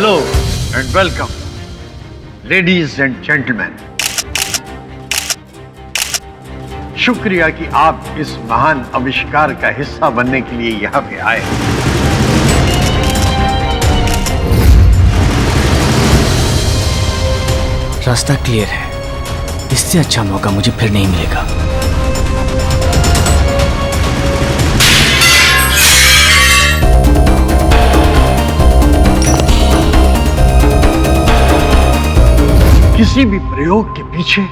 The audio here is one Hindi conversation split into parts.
Hello and welcome ladies and gentleman. शुक्रिया कि आप इस महान आविष्कार का हिस्सा बनने के लिए यहाँ पे आए। रास्ता क्लियर है, इससे अच्छा मौका मुझे फिर नहीं मिलेगा। किसी भी प्रयोग के पीछे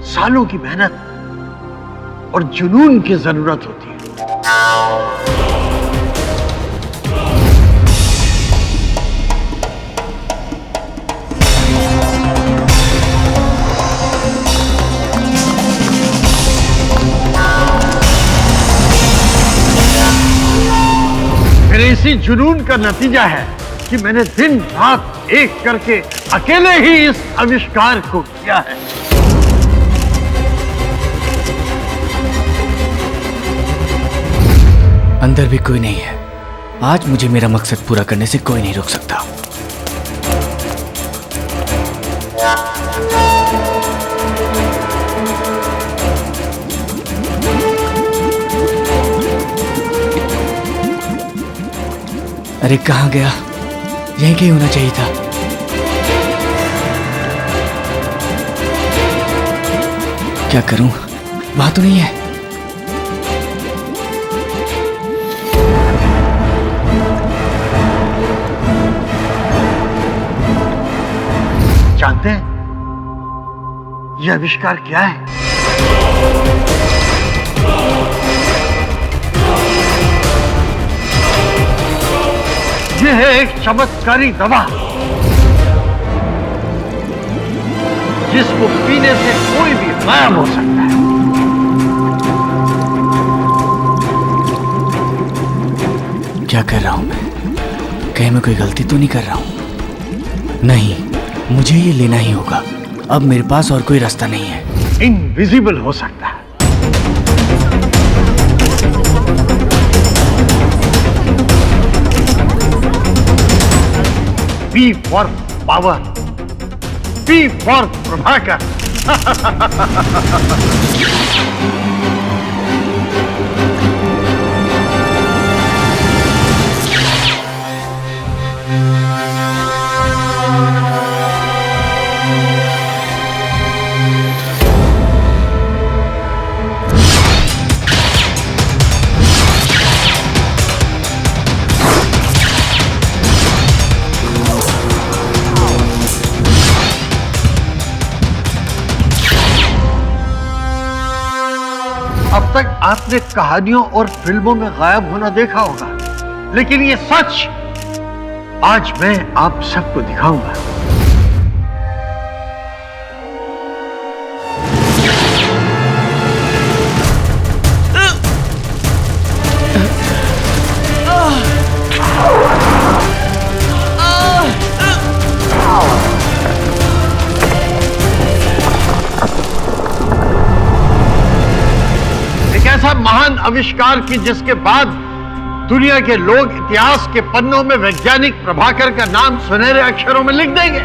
सालों की मेहनत और जुनून की जरूरत होती है। मेरे इसी जुनून का नतीजा है कि मैंने दिन रात एक करके अकेले ही इस आविष्कार को किया है। अंदर भी कोई नहीं है। आज मुझे मेरा मकसद पूरा करने से कोई नहीं रोक सकता। अरे कहाँ गया? यहीं कहीं होना चाहिए था। क्या करूं? वहां तो नहीं है। जानते हैं यह आविष्कार क्या है? यह है एक चमत्कारी दवा जिसको पीने से कोई भी गायब हो सकता है। क्या कर रहा हूं मैं? कहीं मैं कोई गलती तो नहीं कर रहा हूं? नहीं, मुझे ये लेना ही होगा। अब मेरे पास और कोई रास्ता नहीं है। इनविजिबल हो सकता है। P for power, P for Prabhakar. अब तक आपने कहानियों और फिल्मों में गायब होना देखा होगा, लेकिन ये सच आज मैं आप सबको दिखाऊंगा। ऐसा महान आविष्कार की जिसके बाद दुनिया के लोग इतिहास के पन्नों में वैज्ञानिक प्रभाकर का नाम सुनहरे अक्षरों में लिख देंगे।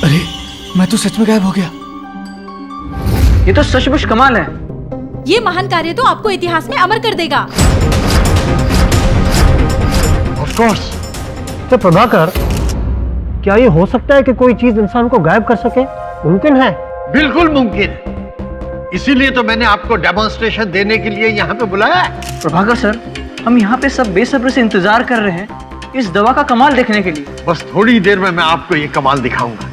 अरे मैं तो सच में गायब हो गया। ये तो सचमुच कमाल है। ये महान कार्य तो आपको इतिहास में अमर कर देगा। Of course. तो प्रभाकर, क्या ये हो सकता है कि कोई चीज इंसान को गायब कर सके? मुमकिन है? बिल्कुल मुमकिन है। इसीलिए तो मैंने आपको डेमोन्स्ट्रेशन देने के लिए यहाँ पे बुलाया है। प्रभाकर सर, हम यहाँ पे सब बेसब्री से इंतजार कर रहे हैं इस दवा का कमाल देखने के लिए। बस थोड़ी देर में मैं आपको ये कमाल दिखाऊंगा।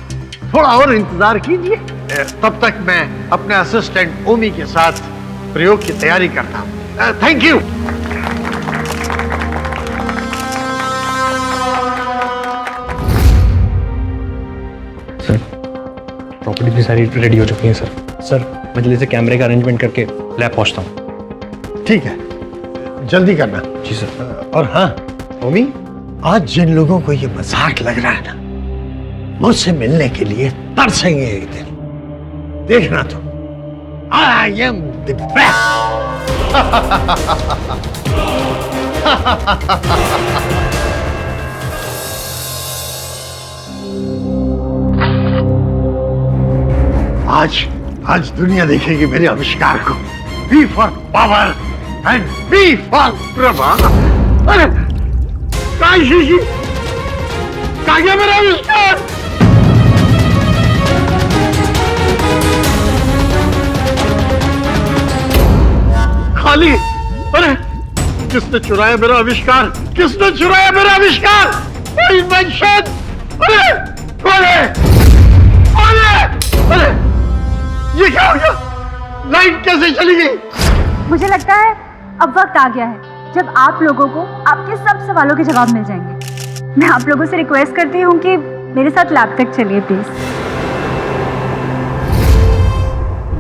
थोड़ा और इंतजार कीजिए। तब तक मैं अपने असिस्टेंट ओमी के साथ प्रयोग की तैयारी करता हूँ। Thank you. सर, प्रॉपर्टी भी सारी रेडी हो चुकी है सर। सर, मैं जल्दी से कैमरे का अरेंजमेंट करके लैब पहुंचता हूँ। ठीक है, जल्दी करना। जी सर। और हाँ ओमी, आज जिन लोगों को ये मजाक लग रहा है ना, मुझसे मिलने के लिए तरसेंगे एक दिन। देखना तो, आई एम द बेस्ट। आज दुनिया देखेगी मेरे आविष्कार को। B for power and B for Prabha. अरे शीशी कहाँ गया मेरा आविष्कार? खाली। अरे किसने चुराया मेरा आविष्कार? किसने चुराया मेरा आविष्कार? इन्वेंशन। अरे अरे अरे अरे ये क्या हो गया? लाइट कैसे चली गई? मुझे लगता है अब वक्त आ गया है जब आप लोगों को आपके सब सवालों के जवाब मिल जाएंगे। मैं आप लोगों से रिक्वेस्ट करती हूँ कि मेरे साथ लैब तक चलिए प्लीज।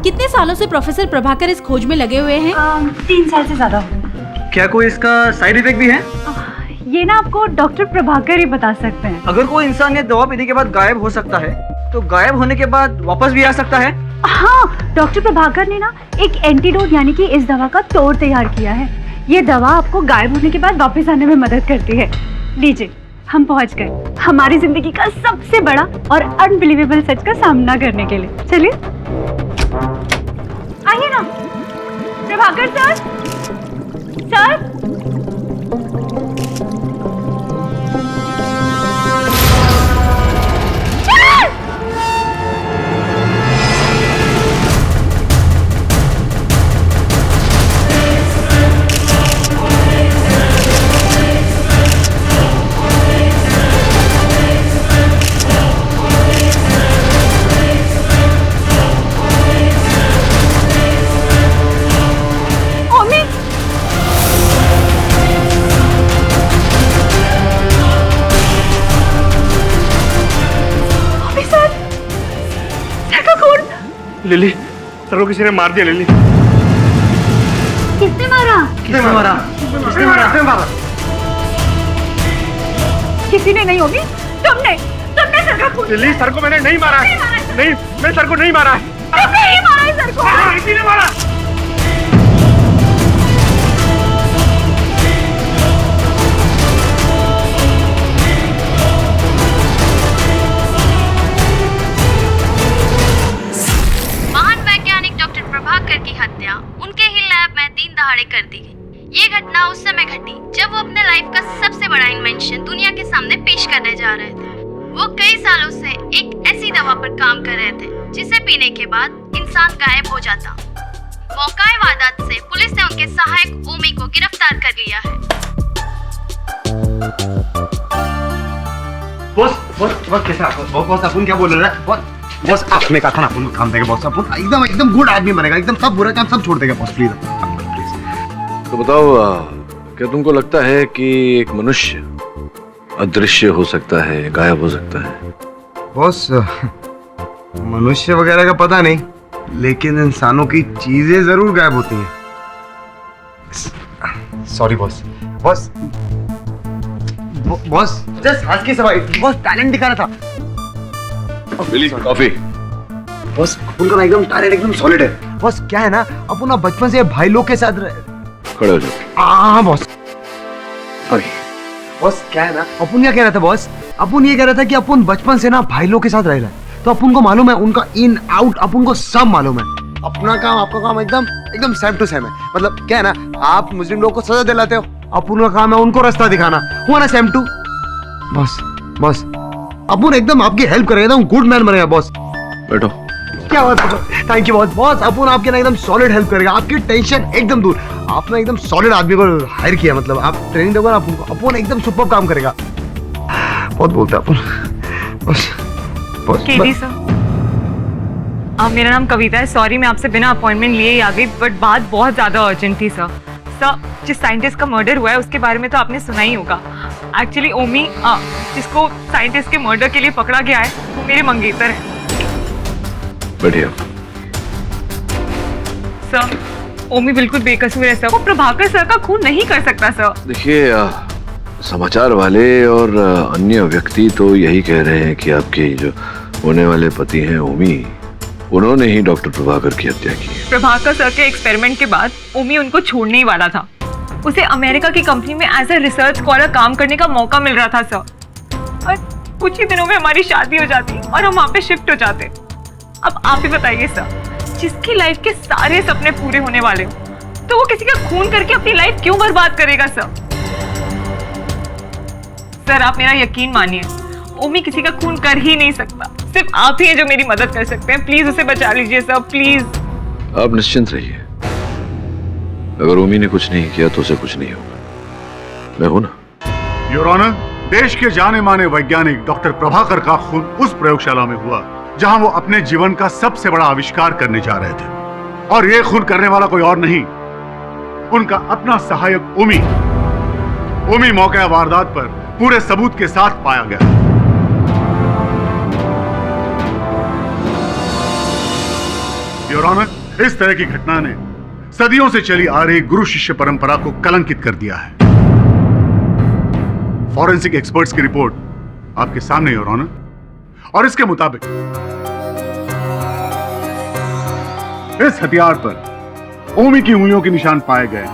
कितने सालों से प्रोफेसर प्रभाकर इस खोज में लगे हुए हैं? 3 साल से ज्यादा हो गए। क्या कोई इसका साइड इफेक्ट भी है? ये ना आपको डॉक्टर प्रभाकर ही बता सकते हैं। अगर कोई इंसान ये दवा पीने के बाद गायब हो सकता है तो गायब होने के बाद वापस भी आ सकता है? हाँ, डॉक्टर प्रभाकर ने ना एक एंटीडोट यानी कि इस दवा का तोड़ तैयार किया है। ये दवा आपको गायब होने के बाद वापस आने में मदद करती है। लीजिए, हम पहुंच गए हमारी जिंदगी का सबसे बड़ा और अनबिलीवेबल सच का सामना करने के लिए। चलिए आइए ना। Prabhakar sir, sir lily, sir को किसी ने मार दिया। लिली, किसने मारा? किसने मारा? किसने मारा? किसी ने नहीं होगी। तुमने सर का खून। लिली, सर को मैंने नहीं मारा है। नहीं, मैं सर को नहीं मारा है। तुमने ही मारा है सर को। हाँ, किसी ने मारा। की हत्या उनके ही लैब में दिन दहाड़े कर दी गई। ये घटना उस समय घटी जब वो अपने लाइफ का सबसे बड़ा इन्वेंशन दुनिया के सामने पेश करने जा रहे थे। वो कई सालों से एक ऐसी दवा पर काम कर रहे थे जिसे पीने के बाद इंसान गायब हो जाता। मौकाए वारदात से पुलिस ने उनके सहायक ओमी को गिरफ्तार कर लिया है। बॉस कैसा? बॉस अपन क्या बोल रहे हैं? बॉस आपने कहा था ना अपन को काम देगा। बॉस अपन एकदम गुड आदमी बनेगा। एकदम सब बुरा काम सब छोड़ देगा। बॉस प्लीज तो बताओ, क्या तुमको लगता है कि एक मनुष्य अदृश्य हो सकता है, गायब हो सकता है? बॉस मनुष्य वगैरह का पता नहीं, लेकिन इंसानों की चीजें जरूर गायब होती हैं। Sorry boss. बॉस जस्ट आज की सवाई बॉस टैलेंट दिखाना था। कॉफी। बॉस अपन का एकदम टैलेंट एकदम सॉलिड है। बॉस क्या है ना, अपन ना बचपन से भाई लोग के साथ खड़े हो जाओ। हाँ बॉस। सॉरी बॉस, क्या है ना, अपन क्या कह रहा था बॉस? अपन ये कह रहा था कि अपन बचपन से ना भाई लोग के साथ रह रहे हैं, तो अपन को मालूम है उनका इन आउट, अपन को सब मालूम है। अपना काम आपका काम एकदम सेम टू सेम है। मतलब क्या है ना, आप मुस्लिम लोग को सजा दिलाते हो, अपन का काम है उनको रास्ता दिखाना। हुआ ना सेम टू? बॉस अपन एकदम आपकी हेल्प करेगा, गुड मैन बनेगा बॉस। बैठो। क्या बात है, थैंक यू बॉस। अपन आपके ना एकदम सॉलिड हेल्प करेगा, आपकी टेंशन एकदम दूर। आपने एकदम सॉलिड आदमी को हायर किया, मतलब आप ट्रेनिंग दोगे ना अपन एकदम सुपर काम करेगा। बहुत बोलते हैं अपन। बॉस केडी सर, मेरा नाम कविता है। सॉरी मैं आपसे बिना अपॉइंटमेंट लिए ही आ गई, बट बात बहुत ज़्यादा अर्जेंट थी सर। जिस साइंटिस्ट का मर्डर हुआ है उसके बारे में तो आपने सुना ही होगा। एक्चुअली ओमी, जिसको साइंटिस्ट के मर्डर के लिए पकड़ा गया है, वो मेरे मंगेतर है। बढ़िया। सर ओमी बिल्कुल बेकसूर है सर, वो प्रभाकर सर का खून नहीं कर सकता सर। देखिए, समाचार वाले और अन्य व्यक्ति तो यही कह रहे हैं कि आपके जो होने वाले पति हैं ओमी, उन्होंने ही डॉक्टर प्रभाकर की हत्या की है। प्रभाकर सर के एक्सपेरिमेंट के बाद ओमी उनको छोड़ने ही वाला था, उसे अमेरिका की कंपनी में एज ए रिसर्च स्कॉलर काम करने का मौका मिल रहा था सर। और कुछ ही दिनों में हमारी शादी हो जाती और हम वहाँ पे शिफ्ट हो जाते। अब आप ही बताइए सर, जिसकी लाइफ के सारे सपने पूरे होने वाले हो, तो वो किसी का खून करके अपनी लाइफ क्यों बर्बाद करेगा सर? सर आप मेरा यकीन मानिए, ओमी किसी का खून कर ही नहीं सकता। सिर्फ आप ही हैं जो मेरी मदद कर सकते हैं। प्लीज उसे बचा लीजिए सर, प्लीज। आप निश्चिंत रहिए, अगर ओमी ने कुछ नहीं किया तो उसे कुछ नहीं होगा। मैं हूं ना। योर ऑनर, देश के जाने माने वैज्ञानिक डॉक्टर प्रभाकर का खून उस प्रयोगशाला में हुआ जहां वो अपने जीवन का सबसे बड़ा आविष्कार करने जा रहे थे, और ये खून करने वाला कोई और नहीं, उनका अपना सहायक ओमी। ओमी मौका वारदात पर पूरे सबूत के साथ पाया गया। योर ऑनर, इस तरह की घटना ने सदियों से चली आ रही गुरु शिष्य परंपरा को कलंकित कर दिया है। फॉरेंसिक एक्सपर्ट्स की रिपोर्ट आपके सामने योर ऑनर, और इसके मुताबिक इस हथियार पर ओमी की उंगलियों के निशान पाए गए।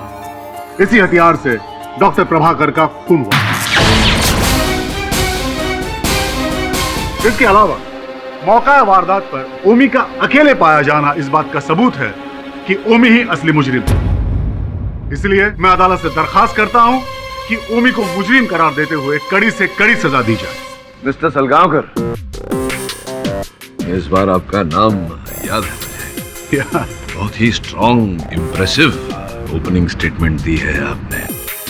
इसी हथियार से डॉक्टर प्रभाकर का खून हुआ। इसके अलावा मौका वारदात पर ओमी का अकेले पाया जाना इस बात का सबूत है कि ओमी ही असली मुजरिम है। इसलिए मैं अदालत से दरखास्त करता हूं कि ओमी को मुजरिम करार देते हुए कड़ी से कड़ी सजा दी जाए। मिस्टर सलगांवकर, इस बार आपका नाम याद है मुझे। बहुत ही स्ट्रॉन्ग, इम्प्रेसिव ओपनिंग स्टेटमेंट दी है आपने।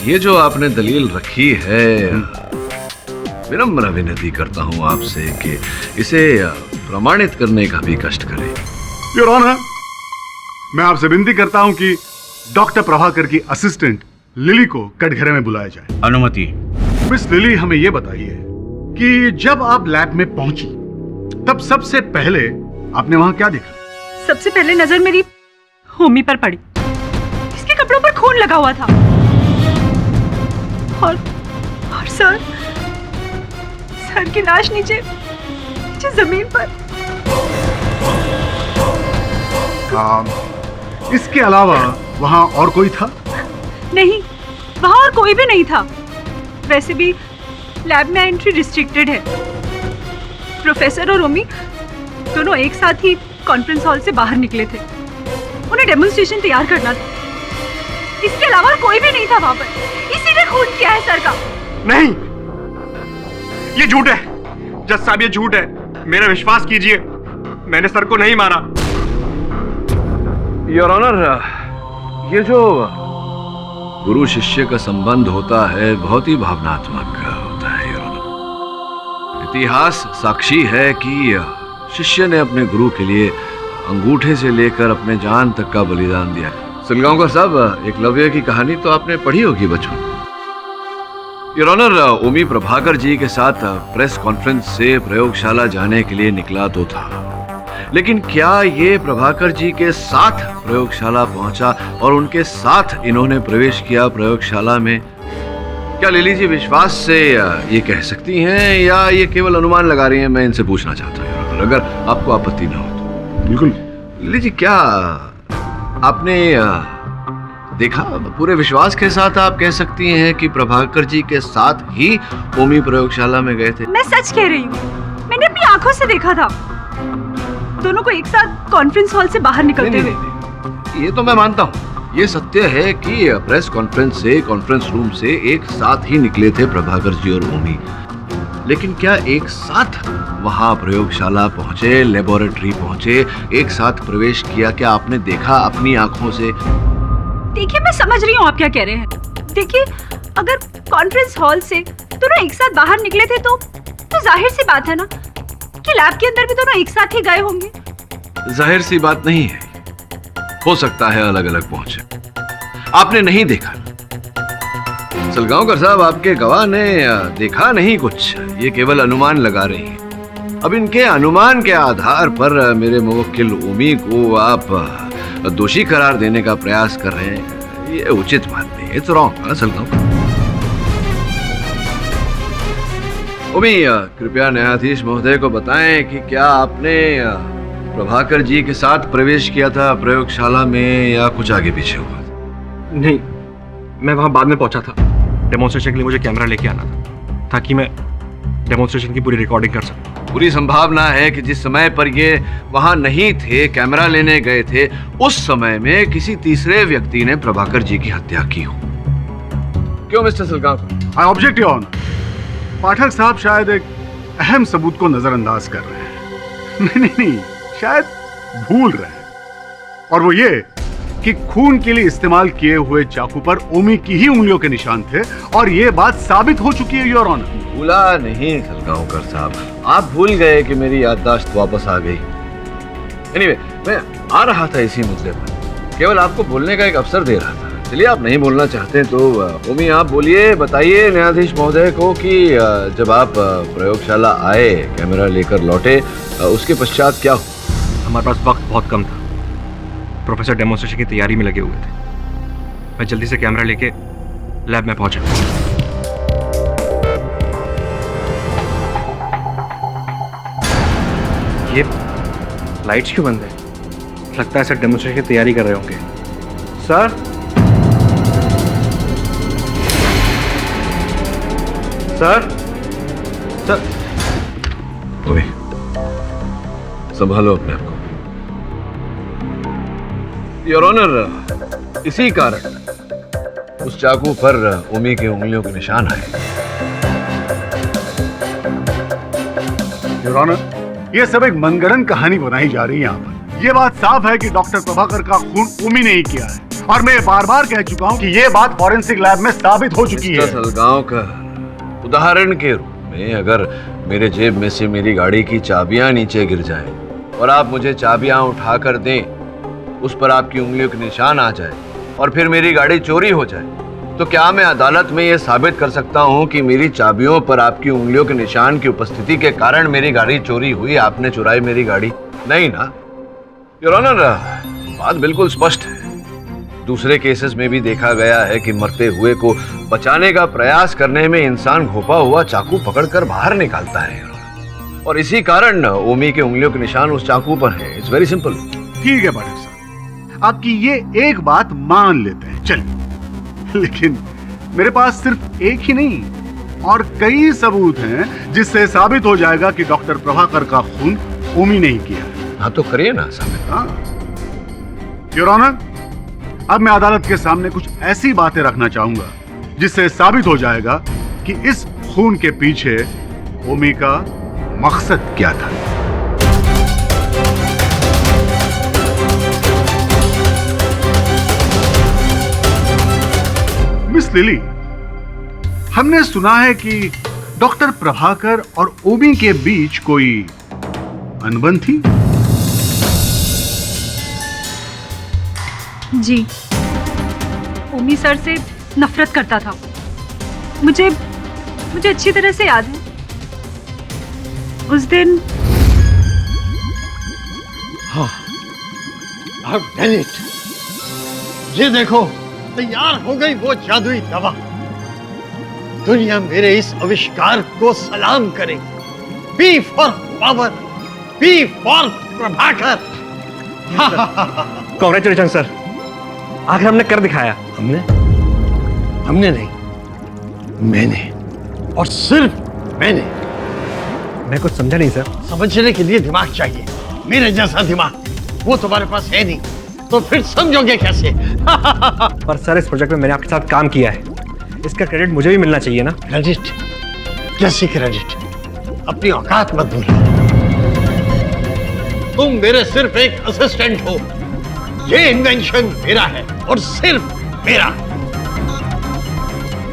ये जो आपने दलील रखी है, विनम्र विनती करता हूं आपसे कि इसे प्रमाणित करने का भी कष्ट करें। योर ऑनर, मैं आपसे विनती करता हूं कि डॉक्टर प्रभाकर की असिस्टेंट लिली को कटघरे में बुलाया जाए। अनुमति। मिस लिली, हमें यह बताइए कि जब आप लैब में पहुंची तब सबसे पहले आपने वहां क्या देखा? सबसे पहले नजर मेरी ओमी पर पड़ी। इसके कपड़ों पर खून लगा हुआ था, और सर की लाश नीचे जमीन पर। इसके अलावा वहां और कोई था? नहीं, वहां और कोई भी नहीं था। वैसे भी लैब में एंट्री रिस्ट्रिक्टेड है। प्रोफेसर और ओमी दोनों एक साथ ही कॉन्फ्रेंस हॉल से बाहर निकले थे। उन्हें डेमोन्स्ट्रेशन तैयार करना था। इसके अलावा कोई भी नहीं था वहां पर। इसी ने खून किया है सर का। नहीं, ये झूठ है जज साहब, ये झूठ है। मेरा विश्वास कीजिए, मैंने सर को नहीं मारा। योर ऑनर, ये जो गुरु शिष्य का संबंध होता है बहुत ही भावनात्मक होता है योर ऑनर। इतिहास साक्षी है कि शिष्य ने अपने गुरु के लिए अंगूठे से लेकर अपने जान तक का बलिदान दिया। सलगांवकर साहब, एकलव्य की कहानी तो आपने पढ़ी होगी बचपन। योर ऑनर, ओमी प्रभाकर जी के साथ प्रेस कॉन्फ्रेंस से प्रयोगशाला जाने के लिए निकला तो था, लेकिन क्या ये प्रभाकर जी के साथ प्रयोगशाला पहुंचा और उनके साथ इन्होंने प्रवेश किया प्रयोगशाला में? क्या लिली जी विश्वास से ये कह सकती हैं या ये केवल अनुमान लगा रही हैं? मैं इनसे पूछना चाहता हूँ योर ऑनर, अगर आपको आपत्ति ना हो तो। बिल्कुल। लिली जी, क्या आपने देखा? पूरे विश्वास के साथ आप कह सकती हैं कि प्रभाकर जी के साथ ही ओमी प्रयोगशाला में गए थे? मैं सच कह रही हूँ, मैंने अपनी आंखों से देखा था दोनों को एक साथ कॉन्फ्रेंस हॉल से बाहर निकलते हुए। ये तो मैं मानता हूँ, ये सत्य है कि प्रेस कॉन्फ्रेंस से, कॉन्फ्रेंस रूम से एक साथ ही निकले थे प्रभाकर जी और ओमी, लेकिन क्या एक साथ वहां प्रयोगशाला पहुंचे, लेबोरेटरी पहुंचे, एक साथ प्रवेश किया? क्या आपने देखा अपनी आंखों से? देखिए, मैं समझ रही हूँ आप क्या कह रहे हैं। देखिए, अगर कॉन्फ्रेंस हॉल से दोनों एक साथ बाहर निकले थे तो जाहिर सी बात है ना कि लैब के अंदर भी दोनों एक साथ ही गए होंगे। जाहिर सी बात नहीं है, हो सकता है अलग अलग पहुंचे। आपने नहीं देखा। सलगांवकर साहब, आपके गवाह ने देखा नहीं कुछ, ये केवल अनुमान लगा रही हैं। अब इनके अनुमान के आधार पर मेरे मुवक्किल ओमी को आप दोषी करार देने का प्रयास कर रहे हैं, ये उचित बात नहीं है। It's wrong Salgaonkar. ओमी, कृपया न्यायाधीश महोदय को बताएं कि क्या आपने प्रभाकर जी के साथ प्रवेश किया था प्रयोगशाला में या कुछ आगे पीछे हुआ? नहीं, मैं वहां बाद में पहुंचा था। डेमोन्स्ट्रेशन के लिए मुझे कैमरा लेके आना था ताकि मैं डेमोन्स्ट्रेशन की पूरी रिकॉर्डिंग कर सकूं। पूरी संभावना है कि जिस समय पर ये वहां नहीं थे, कैमरा लेने गए थे, उस समय में किसी तीसरे व्यक्ति ने प्रभाकर जी की हत्या की हो। क्यों mister Salgaon? I object your honour. Pathak sahab शायद एक अहम सबूत को नजरअंदाज कर रहे हैं। नहीं, शायद भूल रहे हैं, और वो ये कि खून के लिए इस्तेमाल किए हुए चाकू पर ओमी की ही उंगलियों के निशान थे, और ये बात साबित हो चुकी है योर ऑनर। भूला नहीं सलगांवकर साहब, आप भूल गए कि मेरी याददाश्त वापस आ गई। एनीवे, मैं आ रहा था इसी मुद्दे पर, केवल आपको बोलने का एक अवसर दे रहा था। चलिए, आप नहीं बोलना चाहते तो ओमी आप बोलिए, बताइए न्यायाधीश महोदय को कि जब आप प्रयोगशाला आए, कैमरा लेकर लौटे, उसके पश्चात क्या हुआ? हमारे पास वक्त बहुत कम था। प्रोफेसर डेमोन्स्ट्रेशन की तैयारी में लगे हुए थे। मैं जल्दी से कैमरा लेके लैब में पहुंचा। ये लाइट्स क्यों बंद है? लगता है सर डेमोन्स्ट्रेशन की तैयारी कर रहे होंगे। सर, सर, सर, ओए, संभालो अपने आप को। योर ऑनर, इसी कारण उस चाकू पर ओमी की उंगलियों के निशान आए। योर ऑनर, ये सब एक मनगढ़ंत कहानी बनाई जा रही है यहाँ पर। ये बात साफ है कि डॉक्टर प्रभाकर का खून ओमी ने ही किया है, और मैं बार बार कह चुका हूँ कि ये बात फॉरेंसिक लैब में साबित हो चुकी है। सलगांवकर, उदाहरण के रूप में अगर मेरे जेब में से मेरी गाड़ी की चाबियां नीचे गिर जाएं और आप मुझे चाबियां उठाकर दें, उस पर आपकी उंगलियों के निशान आ जाए और फिर मेरी गाड़ी चोरी हो जाए, तो क्या मैं अदालत में यह साबित कर सकता हूं कि मेरी चाबियों पर आपकी उंगलियों के निशान की उपस्थिति के कारण मेरी गाड़ी चोरी हुई, आपने चुराई मेरी गाड़ी? नहीं ना योर ऑनर, बात बिल्कुल स्पष्ट है। दूसरे केसेस में भी देखा गया है कि मरते हुए को बचाने का प्रयास करने में इंसान घोपा हुआ चाकू पकड़कर बाहर निकालता है, और इसी कारण ओमी के उंगलियों के निशान उस चाकू पर है। It's very simple. ठीक है पाठक साहब, आपकी ये एक बात मान लेते हैं, चलिए, लेकिन मेरे पास सिर्फ एक ही नहीं और कई सबूत हैं जिससे साबित हो जाएगा कि डॉक्टर प्रभाकर का खून ओमी ने ही किया है। हाँ तो करिए ना साबित। हाँ योर ऑनर, अब मैं अदालत के सामने कुछ ऐसी बातें रखना चाहूंगा जिससे साबित हो जाएगा कि इस खून के पीछे ओमी का मकसद क्या था। मिस लिली, हमने सुना है कि डॉक्टर प्रभाकर और ओमी के बीच कोई अनबन थी। जी, ओमी सर से नफरत करता था। मुझे अच्छी तरह से याद है उस दिन। हाँ, ये देखो, तैयार हो गई वो जादुई दवा। दुनिया मेरे इस आविष्कार को सलाम करेगी। B for power, B for Prabhakar. Congratulation sir, आखिर हमने कर दिखाया। हमने नहीं, मैंने, और सिर्फ मैंने। मैं कुछ समझा नहीं सर। समझने के लिए दिमाग चाहिए, मेरे जैसा दिमाग। वो तुम्हारे पास है नहीं, तो फिर समझोगे कैसे? पर सर, इस प्रोजेक्ट में मैंने आपके साथ काम किया है, इसका क्रेडिट मुझे भी मिलना चाहिए ना। क्रेडिट? कैसी क्रेडिट? अपनी औकात मत भूलो। तुम मेरे सिर्फ एक असिस्टेंट हो। ये इन्वेंशन मेरा है और सिर्फ मेरा।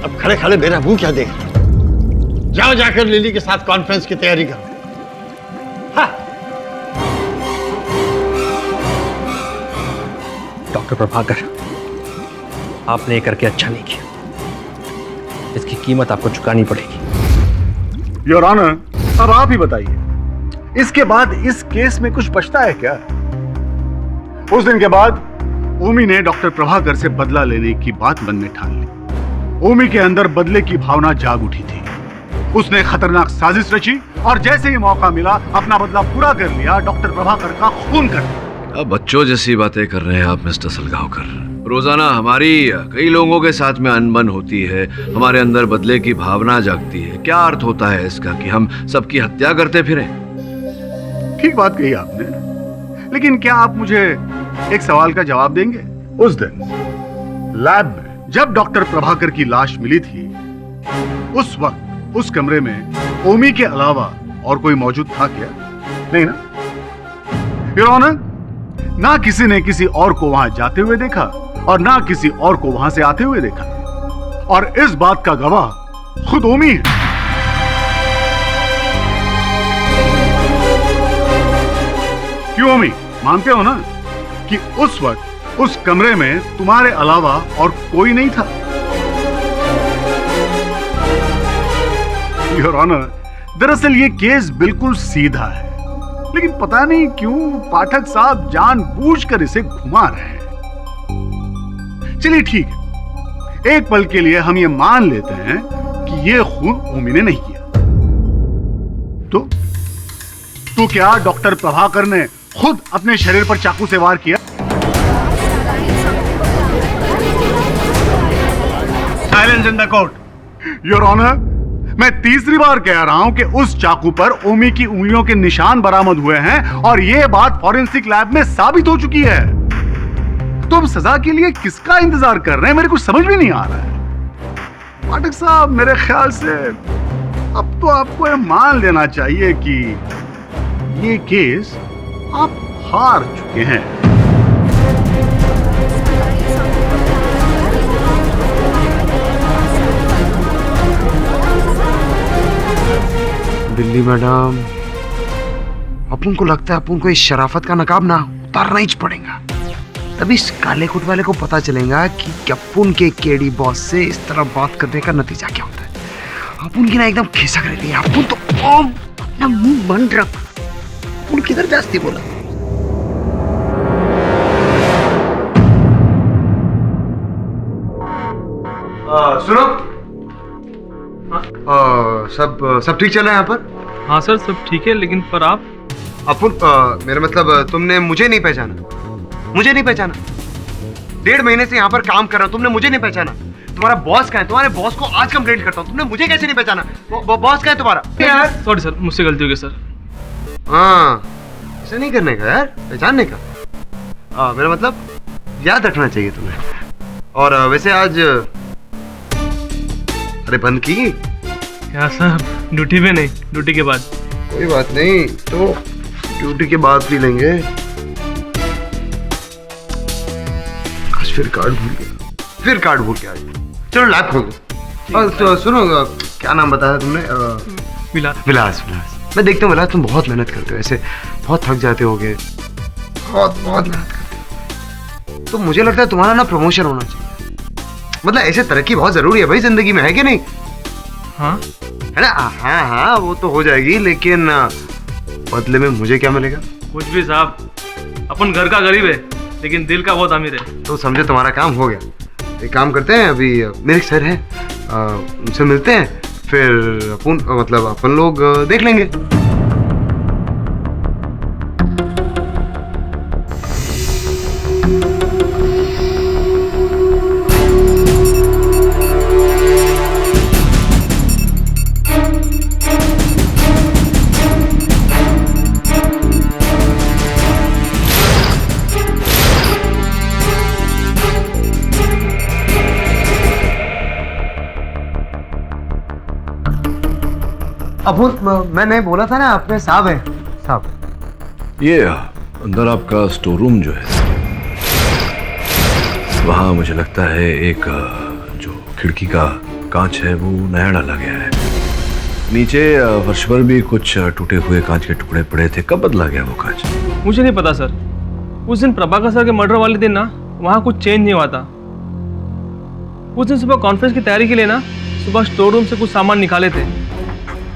अब खड़े खड़े मेरा मुंह क्या देख रहे हो? जाओ जाकर लिली के साथ कॉन्फ्रेंस की तैयारी करो। हाँ। डॉक्टर प्रभाकर, आपने ये करके अच्छा नहीं किया। इसकी कीमत आपको चुकानी पड़ेगी। योर ऑनर, अब आप ही बताइए, इसके बाद इस केस में कुछ बचता है क्या? उस दिन के बाद ओमी ने डॉक्टर प्रभाकर से बदला लेने की बात मन में ठान ली। ओमी के अंदर बदले की भावना जाग उठी थी। उसने खतरनाक साजिश रची और जैसे ही मौका मिला अपना बदला पूरा कर लिया, डॉक्टर प्रभाकर का खून कर दिया। अब बच्चों जैसी बातें कर रहे हैं आप मिस्टर सलगांवकर। रोजाना हमारी कई लोगों के साथ में अनबन होती है, हमारे अंदर बदले की भावना जागती है। क्या अर्थ होता है इसका कि हम सबकी हत्या करते फिरें? ठीक बात कही आपने, लेकिन क्या आप मुझे एक सवाल का जवाब देंगे? उस दिन लैब में जब डॉक्टर प्रभाकर की लाश मिली थी, उस वक्त उस कमरे में ओमी के अलावा और कोई मौजूद था क्या? नहीं ना? योर ऑनर, ना किसी ने किसी और को वहां जाते हुए देखा और ना किसी और को वहां से आते हुए देखा, और इस बात का गवाह खुद ओमी है। क्यों ओमी, मानते हो ना कि उस वक्त उस कमरे में तुम्हारे अलावा और कोई नहीं था? योर ऑनर, दरअसल ये केस बिल्कुल सीधा है, लेकिन पता नहीं क्यों पाठक साहब जानबूझकर इसे घुमा रहे हैं। चलिए ठीक है, एक पल के लिए हम ये मान लेते हैं कि ये खून ओमी ने नहीं किया। तो क्या डॉक्टर प्रभाकर ने खुद अपने शरीर पर चाकू से वार किया? Silence in the court. Your honour, मैं तीसरी बार कह रहा हूं कि उस चाकू पर ओमी की उंगलियों के निशान बरामद हुए हैं और यह बात फॉरेंसिक लैब में साबित हो चुकी है। तो अब सजा के लिए किसका इंतजार कर रहे हैं, मेरे कुछ समझ भी नहीं आ रहा है। पाठक साहब, मेरे ख्याल से अब तो आपको यह मान लेना चाहिए कि ये केस आप हार चुके हैं। दिल्ली मैडम, अपन को लगता है अपन को इस शराफत का नकाब ना उतारना ही पड़ेगा, तभी इस काले कोट वाले को पता चलेगा कि अपन के केडी बॉस से इस तरह बात करने का नतीजा क्या होता है। अपन की ना एकदम खिसक रही है। अपन तो अपना मुंह बंद रख। अपन किधर जाती बोला? सुनो, सब ठीक चल रहा है यहाँ पर? हाँ सर, सब ठीक है, लेकिन पर आप? अपन मेरा मतलब, तुमने मुझे नहीं पहचाना? मुझे नहीं पहचाना? 1.5 महीने से यहाँ पर काम कर रहा हूँ, तुमने मुझे नहीं पहचाना? तुम्हारा बॉस कहाँ है? तुम्हारे बॉस को आज कंप्लेंट करता हूँ, तुमने मुझे कैसे नहीं पहचाना? बॉस कहाँ है तुम्हारा? यार सॉरी सर, मुझसे गलती हो गई सर। हाँ, ऐसा नहीं करने का यार, पहचानने का। मेरा मतलब याद रखना चाहिए तुम्हें। और वैसे आज अरे बंद की क्या सर? ड्यूटी पे नहीं, ड्यूटी के बाद। कोई बात नहीं, तो ड्यूटी के बाद पी लेंगे। आज फिर कार्ड भूल गया, फिर कार्ड भूल गया। चलो लैब खोल दो। और सुनो, क्या नाम बताया तुमने? विलास। विलास। मैं देखता हूँ विलास, तुम बहुत मेहनत करते हो, ऐसे बहुत थक जाते होगे, बहुत मेहनत करते हो। तो मुझे लगता है तुम्हारा ना प्रमोशन होना चाहिए। मतलब ऐसे तरक्की बहुत जरूरी है भाई जिंदगी में, है कि नहीं? हाँ है ना? हाँ, वो तो हो जाएगी, लेकिन बदले में मुझे क्या मिलेगा? कुछ भी साहब, अपन घर का गरीब है लेकिन दिल का बहुत अमीर है। तो समझो तुम्हारा काम हो गया। एक काम करते हैं, अभी मेरे सर है, उनसे मिलते हैं, फिर अपन लोग देख लेंगे। अब मैंने बोला था ना, अपने साहब है साहब। ये अंदर आपका स्टोर रूम जो है, वहाँ मुझे लगता है एक जो खिड़की का कांच है वो नया डाला गया है। नीचे फर्श पर भी कुछ टूटे हुए कांच के टुकड़े पड़े थे। कब बदला गया वो कांच? मुझे नहीं पता सर। उस दिन प्रभाकर सर के मर्डर वाले दिन ना, वहाँ कुछ चेंज नहीं हुआ था। उस दिन सुबह कॉन्फ्रेंस की तैयारी के लिए ना, सुबह स्टोर रूम से कुछ सामान निकाले थे,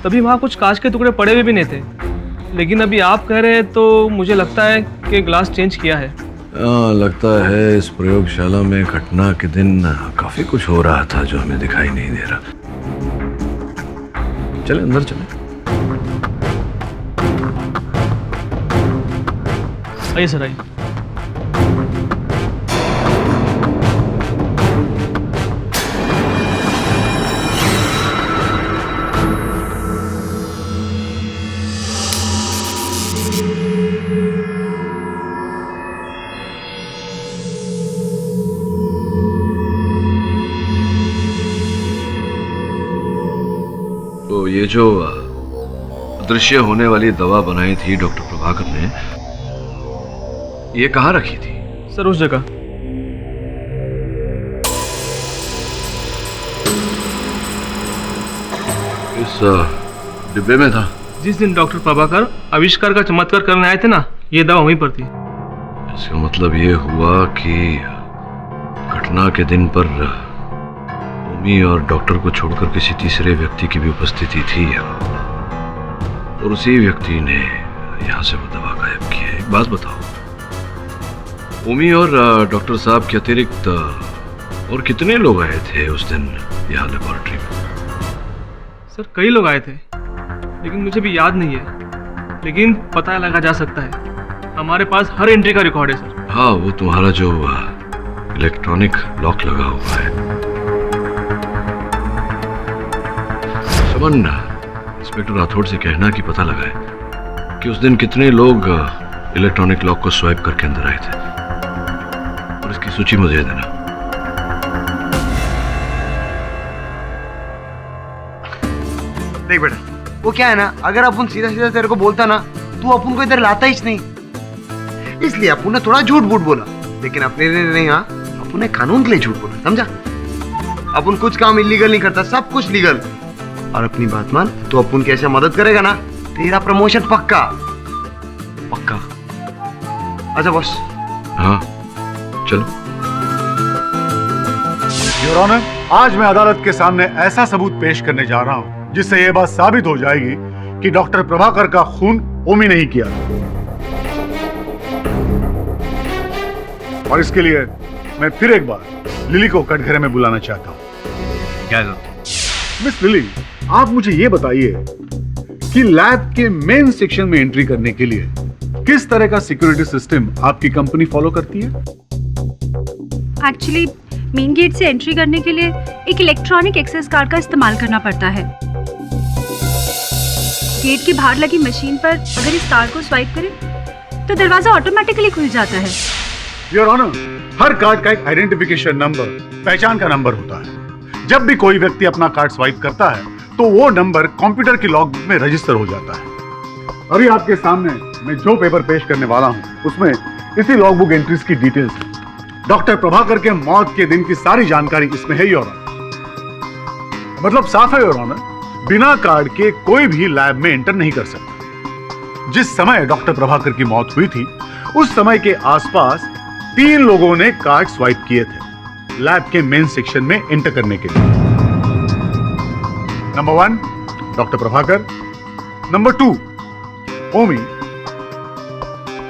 तभी वहाँ कुछ कांच के टुकड़े पड़े हुए भी नहीं थे। लेकिन अभी आप कह रहे हैं तो मुझे लगता है कि ग्लास चेंज किया है। लगता है इस प्रयोगशाला में घटना के दिन काफी कुछ हो रहा था जो हमें दिखाई नहीं दे रहा। चले अंदर चले। आइए सर, आइए। ये जो अदृश्य होने वाली दवा बनाई थी डॉक्टर प्रभाकर ने, ये कहाँ रखी थी? सर उस जगह। इस डिब्बे में था। जिस दिन डॉक्टर प्रभाकर आविष्कार का चमत्कार करने आए थे ना, ये दवा वहीं पर थी। इसका मतलब ये हुआ कि घटना के दिन पर उमी और डॉक्टर को छोड़कर किसी तीसरे व्यक्ति की भी उपस्थिति थी और उसी व्यक्ति ने यहाँ से वो दवा गायब की है। एक बात बताओ, उमी और डॉक्टर साहब के अतिरिक्त और कितने लोग आए थे उस दिन यहाँ लेबोरेटरी में? सर कई लोग आए थे, लेकिन मुझे भी याद नहीं है, लेकिन पता लगा जा सकता है। हमारे पास हर एंट्री का रिकॉर्ड है सर। हाँ, वो तुम्हारा जो इलेक्ट्रॉनिक लॉक लगा हुआ है। समन, इंस्पेक्टर राठौड़ से कहना कि पता लगाए कि उस दिन कितने लोग इलेक्ट्रॉनिक लॉक को स्वाइप करके अंदर आए थे, और इसकी सूची मुझे देना। देख बेटा, वो क्या है ना, अगर अपन सीधा सीधा तेरे को बोलता ना, तू अपन को इधर लाता ही नहीं। इसलिए अपन ने थोड़ा झूठ बूठ बोला, लेकिन अपने लिए नहीं। हाँ, अपन ने कानून के लिए झूठ बोला, समझा? अपन कुछ काम इलीगल नहीं करता, सब कुछ लीगल। और अपनी बात मान, तो अपन कैसे मदद करेगा ना, तेरा प्रमोशन पक्का पक्का। अच्छा बॉस। हाँ चलो। योर ऑनर, आज मैं अदालत के सामने ऐसा सबूत पेश करने जा रहा हूं जिससे यह बात साबित हो जाएगी कि डॉक्टर प्रभाकर का खून ओमी नहीं किया। और इसके लिए मैं फिर एक बार लिली को कटघरे में बुलाना चाहता हूं। क्या? मिस लिली, आप मुझे ये बताइए कि लैब के मेन सेक्शन में एंट्री करने के लिए किस तरह का सिक्योरिटी सिस्टम आपकी कंपनी फॉलो करती है? एक्चुअली मेन गेट से एंट्री करने के लिए एक इलेक्ट्रॉनिक एक्सेस कार्ड का इस्तेमाल करना पड़ता है। गेट के बाहर लगी मशीन पर अगर इस कार्ड को स्वाइप करें तो दरवाजा ऑटोमेटिकली खुल जाता है। योर ऑनर, हर कार्ड का एक आइडेंटिफिकेशन नंबर, पहचान का नंबर होता है। जब भी कोई व्यक्ति अपना कार्ड स्वाइप करता है तो वो नंबर कंप्यूटर की लॉगबुक में रजिस्टर हो जाता है। अभी आपके सामने मैं जो पेपर पेश करने वाला हूं, उसमें इसी लॉगबुक एंट्रीज की डिटेल्स है। डॉक्टर प्रभाकर के मौत के दिन की सारी जानकारी इसमें है योर ऑनर। मतलब साफ है योर ऑनर, बिना कार्ड के कोई भी लैब में एंटर नहीं कर सकता। जिस समय डॉक्टर प्रभाकर की मौत हुई थी, उस समय के आसपास 3 लोगों ने कार्ड स्वाइप किए थे लैब के मेन सेक्शन में एंटर करने के लिए। नंबर 1 डॉक्टर प्रभाकर, नंबर 2 ओमी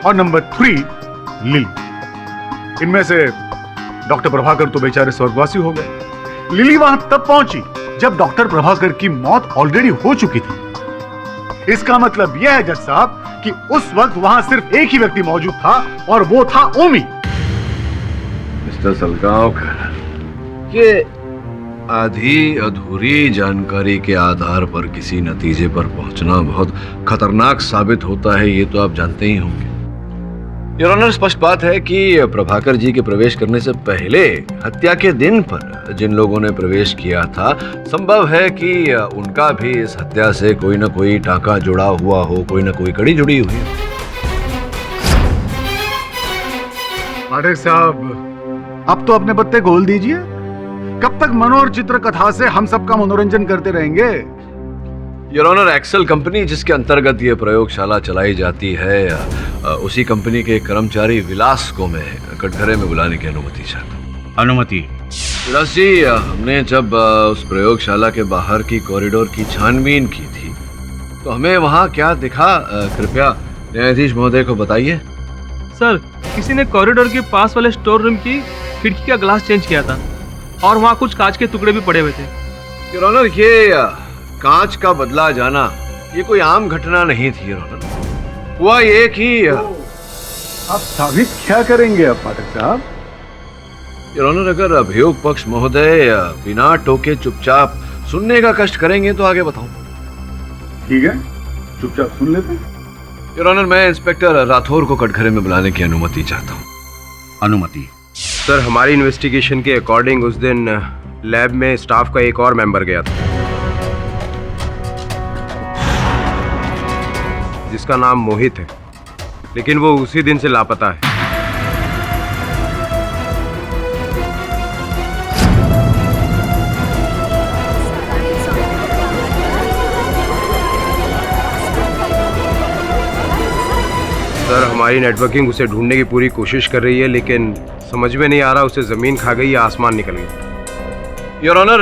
और नंबर 3 लिली। इनमें से डॉक्टर प्रभाकर तो बेचारे स्वर्गवासी हो गए। लिली वहां तब पहुंची जब डॉक्टर प्रभाकर की मौत ऑलरेडी हो चुकी थी। इसका मतलब यह है जज साहब कि उस वक्त वहां सिर्फ एक ही व्यक्ति मौजूद था और वो था ओमी। मिस्टर सलगांवकर, ये आधी अधूरी जानकारी के आधार पर किसी नतीजे पर पहुंचना बहुत खतरनाक साबित होता है, ये तो आप जानते ही होंगे। योर ऑनर, स्पष्ट बात है कि प्रभाकर जी के प्रवेश करने से पहले हत्या के दिन पर जिन लोगों ने प्रवेश किया था, संभव है कि उनका भी इस हत्या से कोई ना कोई टांका जुड़ा हुआ हो, कोई ना कोई कड़ी जुड़ी हुई हो। पाठक साहब, अब तो अपने पत्ते खोल दीजिए। कब तक मनोहर चित्र कथा से हम सबका मनोरंजन करते रहेंगे? योर ऑनर, एक्सेल कंपनी जिसके अंतर्गत ये प्रयोगशाला चलाई जाती है, उसी कंपनी के कर्मचारी विलास को मैं कटघरे में बुलाने की अनुमति चाहता हूँ। अनुमति? विलास जी, हमने जब उस प्रयोगशाला के बाहर की कॉरिडोर की छानबीन की थी तो हमें वहाँ क्या दिखा, कृपया न्यायाधीश महोदय को बताइए। सर, किसी ने कॉरिडोर के पास वाले स्टोर रूम की खिड़की का ग्लास चेंज किया था और वहाँ कुछ कांच के टुकड़े भी पड़े हुए थे। योर ऑनर, ये कांच का बदला जाना ये कोई आम घटना नहीं थी योर ऑनर। हुआ ये कि आप साबित क्या करेंगे अब पाठक साहब? योर ऑनर, अगर अभियोग पक्ष महोदय बिना टोके चुपचाप सुनने का कष्ट करेंगे तो आगे बताऊं। ठीक है, चुपचाप सुन लेते हैं। योर ऑनर, मैं इंस्पेक्टर राठौर को कटघरे में बुलाने की अनुमति चाहता हूँ। अनुमति? सर, हमारी इन्वेस्टिगेशन के अकॉर्डिंग उस दिन लैब में स्टाफ का एक और मेंबर गया था। जिसका नाम मोहित है, लेकिन वो उसी दिन से लापता है। सर, हमारी नेटवर्किंग उसे ढूंढने की पूरी कोशिश कर रही है, लेकिन समझ में नहीं आ रहा उसे जमीन खा गई या आसमान निकल गई। योर ऑनर,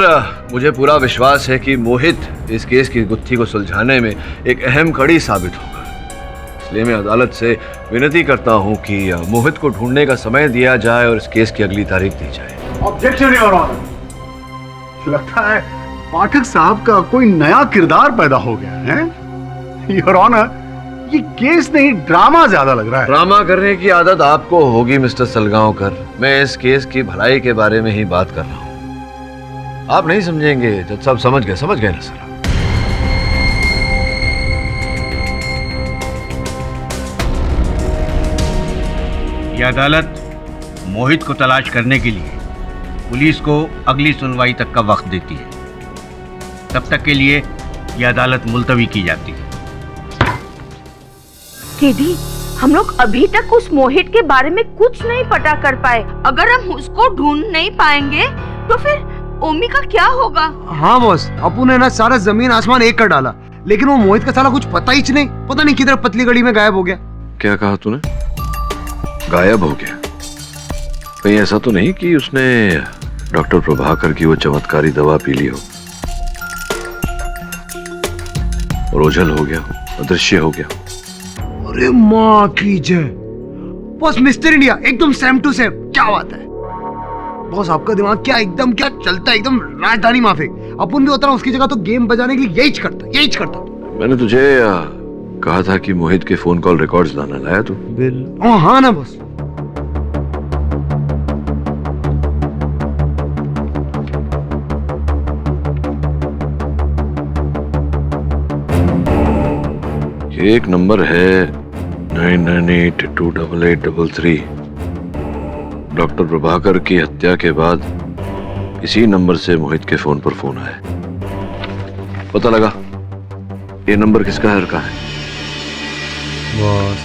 मुझे पूरा विश्वास है कि मोहित इस केस की गुत्थी को सुलझाने में एक अहम कड़ी साबित होगा। इसलिए मैं अदालत से विनती करता हूं कि मोहित को ढूंढने का समय दिया जाए और इस केस की अगली तारीख दी जाए। Objection your honour. लगता है पाठक साहब का कोई नया किरदार पैदा हो गया है। योर ऑनर, ये केस नहीं ड्रामा ज्यादा लग रहा है। ड्रामा करने की आदत आपको होगी मिस्टर सलगांवकर। मैं इस केस की भलाई के बारे में ही बात कर रहा हूं। आप नहीं समझेंगे जज साहब। समझ गए ना सर। यह अदालत मोहित को तलाश करने के लिए पुलिस को अगली सुनवाई तक का वक्त देती है। तब तक के लिए यह अदालत मुलतवी की जाती है। केडी, हम लोग अभी तक उस मोहित के बारे में कुछ नहीं पता कर पाए। अगर हम उसको ढूंढ नहीं पाएंगे तो फिर ओमी का क्या होगा? हाँ बॉस, अपू ने ना सारा जमीन आसमान एक कर डाला, लेकिन वो मोहित का साला कुछ पता ही नहीं। पता नहीं किधर पतली गली में गायब हो गया। क्या कहा तूने? गायब हो गया? कहीं ऐसा तो नहीं कि उसने डॉक्टर प्रभाकर की वो चमत्कारी दवा पी ली हो और ओझल हो गया, अदृश्य हो गया? अरे माँ की जय बॉस, मिस्टर इंडिया एकदम सेम टू सेम। क्या बात है बॉस, आपका दिमाग क्या चलता है, एकदम राजधानी माफिक। अपन भी होता ना उसकी जगह तो गेम बजाने के लिए यही करता। मैंने तुझे कहा था कि मोहित के फोन कॉल रिकॉर्ड्स लाना। लाया तू? हाँ ना बॉस। ये एक नंबर है 99828833। डॉक्टर प्रभाकर की हत्या के बाद इसी नंबर से मोहित के फोन पर फोन आया। पता लगा ये नंबर किसका है, का है? बॉस,